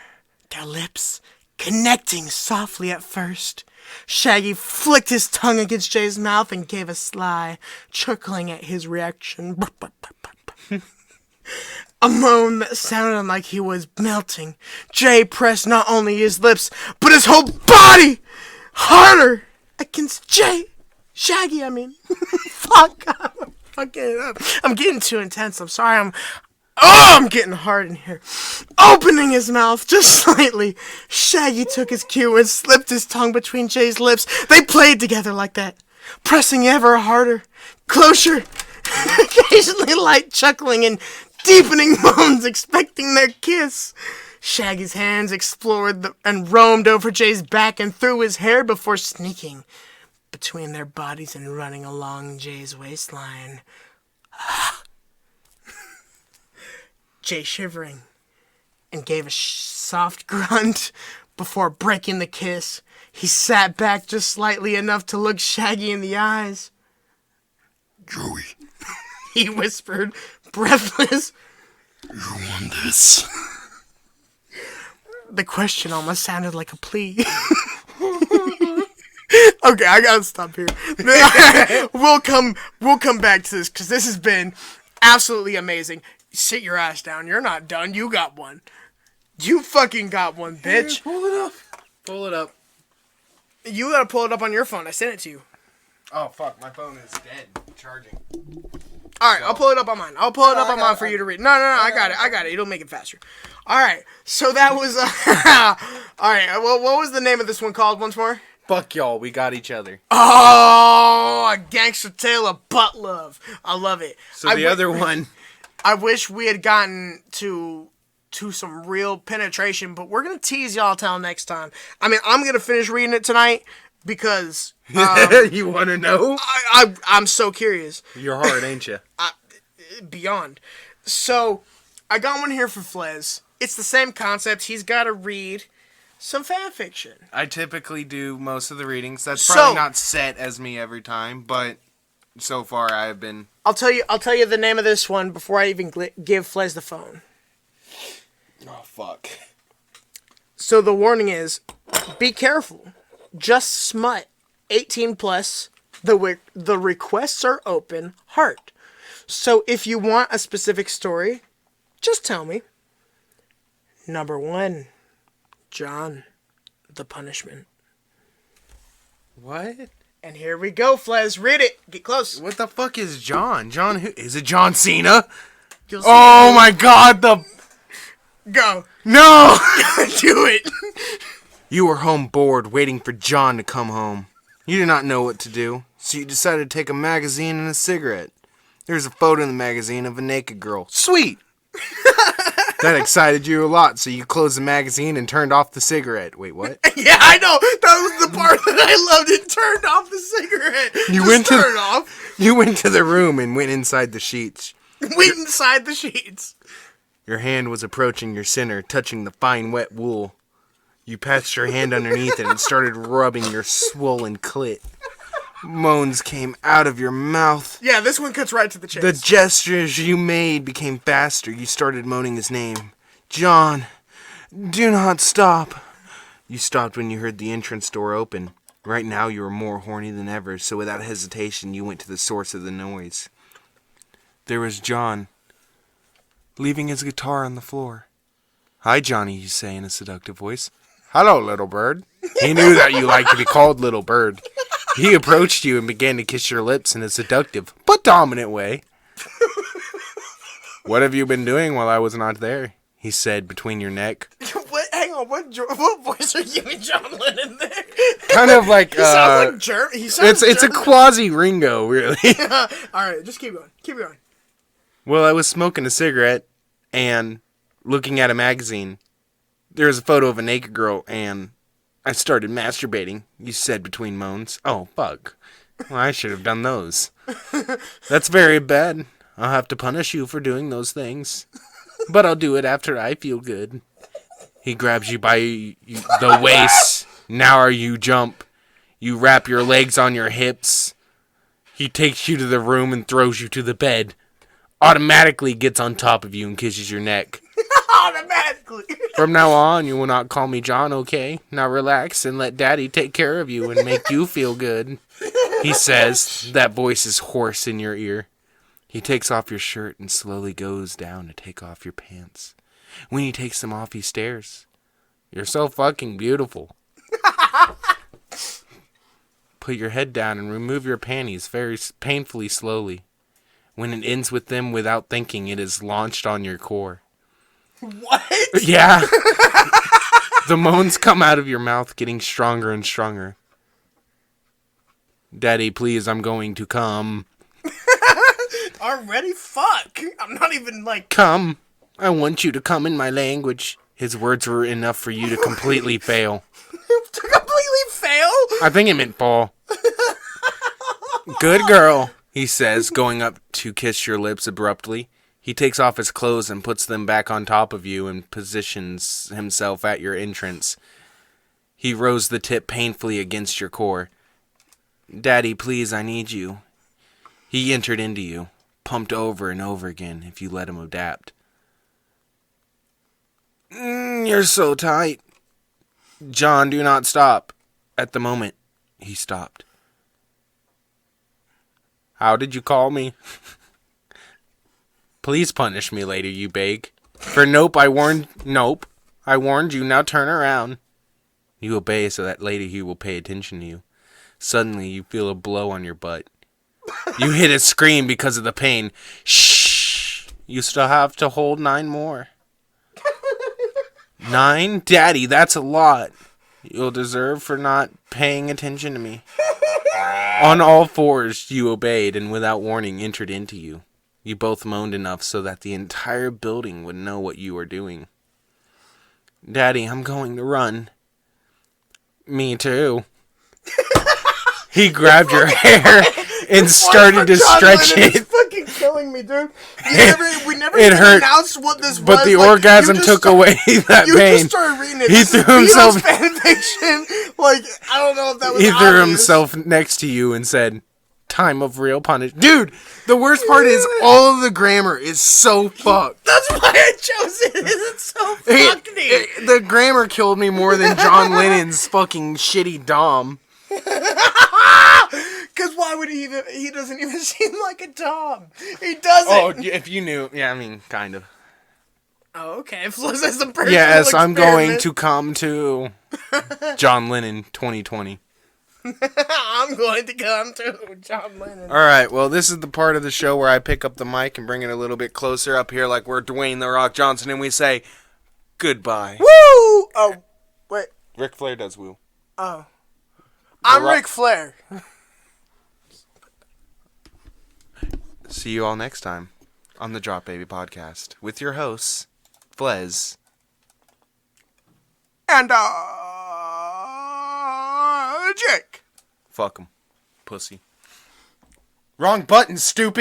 their lips connecting softly at first. Shaggy flicked his tongue against Jay's mouth and gave a sly, chuckling at his reaction. A moan that sounded like he was melting. Jay pressed not only his lips, but his whole body harder against Shaggy, I mean. Fuck. I'm fucking it up. I'm getting too intense. I'm sorry. I'm getting hard in here. Opening his mouth just slightly, Shaggy took his cue and slipped his tongue between Jay's lips. They played together like that, pressing ever harder, closer, occasionally light chuckling and deepening moans expecting their kiss. Shaggy's hands explored and roamed over Jay's back and through his hair before sneaking between their bodies and running along Jay's waistline. Jay shivering and gave a soft grunt before breaking the kiss. He sat back just slightly enough to look Shaggy in the eyes. Joey, he whispered, breathless. You want this? The question almost sounded like a plea. Okay, I gotta stop here. We'll come back to this because this has been absolutely amazing. Sit your ass down. You're not done. You got one. You fucking got one, bitch. Pull it up. Pull it up. You gotta pull it up on your phone. I sent it to you. Oh, fuck. My phone is dead. Charging. Alright, I'll pull it up on mine. I'll pull it up on mine for you to read. No, I got it. It'll make it faster. Alright, so that was... Alright, well, what was the name of this one called once more? Fuck y'all. We got each other. Oh, a gangster tale of butt love. I love it. So the other one... I wish we had gotten to some real penetration, but we're going to tease y'all till next time. I mean, I'm going to finish reading it tonight because... you want to know? I'm so curious. You're hard, ain't you? Beyond. So, I got one here for Flez. It's the same concept. He's got to read some fan fiction. I typically do most of the readings. That's probably not set as me every time, but so far I have been... I'll tell you the name of this one before I even give Flez the phone. Oh, fuck. So the warning is, be careful. Just smut. 18 plus. The requests are open. Heart. So if you want a specific story, just tell me. Number 1. John. The punishment. What? And here we go, Flez. Read it. Get close. What the fuck is John? John who? Is it John Cena? Oh my god, Go. No! Do it. You were home bored, waiting for John to come home. You did not know what to do, so you decided to take a magazine and a cigarette. There's a photo in the magazine of a naked girl. Sweet! That excited you a lot, so you closed the magazine and turned off the cigarette. Wait, what? Yeah, I know. That was the part that I loved. It turned off the cigarette. You went to the room and went inside the sheets. Went inside the sheets. Your hand was approaching your center, touching the fine wet wool. You passed your hand underneath it and started rubbing your swollen clit. Moans came out of your mouth. Yeah, this one cuts right to the chase. The gestures you made became faster. You started moaning his name. John, do not stop. You stopped when you heard the entrance door open. Right now you were more horny than ever, so without hesitation you went to the source of the noise. There was John, leaving his guitar on the floor. Hi, Johnny, you say in a seductive voice. Hello, little bird. He knew that you liked to be called little bird. He approached you and began to kiss your lips in a seductive but dominant way. What have you been doing while I was not there? He said between your neck. Hang on, what voice are you giving John Lennon there? Kind of like... He sounds like German. It's a quasi-Ringo, really. Alright, just keep going. Keep going. Well, I was smoking a cigarette and looking at a magazine. There was a photo of a naked girl and I started masturbating, you said between moans. Oh, fuck. Well, I should have done those. That's very bad. I'll have to punish you for doing those things. But I'll do it after I feel good. He grabs you by the waist. Now you jump. You wrap your legs on your hips. He takes you to the room and throws you to the bed. Automatically gets on top of you and kisses your neck. Automatically. From now on, you will not call me John, okay? Now relax and let Daddy take care of you and make you feel good. He says, that voice is hoarse in your ear. He takes off your shirt and slowly goes down to take off your pants. When he takes them off, he stares. You're so fucking beautiful. Put your head down and remove your panties very painfully slowly. When it ends with them without thinking, it is launched on your core. What? Yeah. The moans come out of your mouth, getting stronger and stronger. Daddy, please, I'm going to come. Already? Fuck. I'm not even like... Come. I want you to come in my language. His words were enough for you to completely fail. To completely fail? I think it meant fall. Good girl, he says, going up to kiss your lips abruptly. He takes off his clothes and puts them back on top of you and positions himself at your entrance. He rows the tip painfully against your core. Daddy, please, I need you. He entered into you, pumped over and over again if you let him adapt. You're so tight. John, do not stop. At the moment, he stopped. How did you call me? Please punish me later, you beg. For nope, I warned you, now turn around. You obey so that later he will pay attention to you. Suddenly, you feel a blow on your butt. You hit a scream because of the pain. Shh! You still have to hold 9 more. 9? Daddy, that's a lot. You'll deserve for not paying attention to me. On all fours, you obeyed and without warning entered into you. You both moaned enough so that the entire building would know what you were doing. Daddy, I'm going to run. Me too. He grabbed your hair and started to stretch it. It's fucking killing me, dude. We never It even hurt, announced what this was. but the orgasm took away that you pain. You just started reading it. He This threw is Vito's himself- fan fiction. Like, I don't know if that was He threw obvious. himself next to you and said, time of real punishment. Dude, the worst part is all of the grammar is so fucked. That's why I chose it. It's so fucked. The grammar killed me more than John Lennon's fucking shitty Dom. Because why would he even... He doesn't even seem like a Dom. He doesn't. Oh, if you knew. Yeah, I mean, kind of. Oh, okay. Flez has the personal Yes, I'm going experiment. to come to John Lennon 2020. I'm going to come to John Lennon. Alright, well, this is the part of the show where I pick up the mic and bring it a little bit closer up here like we're Dwayne The Rock Johnson and we say, goodbye. Woo! Oh, wait. Ric Flair does woo. Oh. I'm Rock- Ric Flair. See you all next time on the Drop Baby Podcast with your hosts, Flez. And, Jake. Fuck 'em. Pussy. Wrong button, stupid.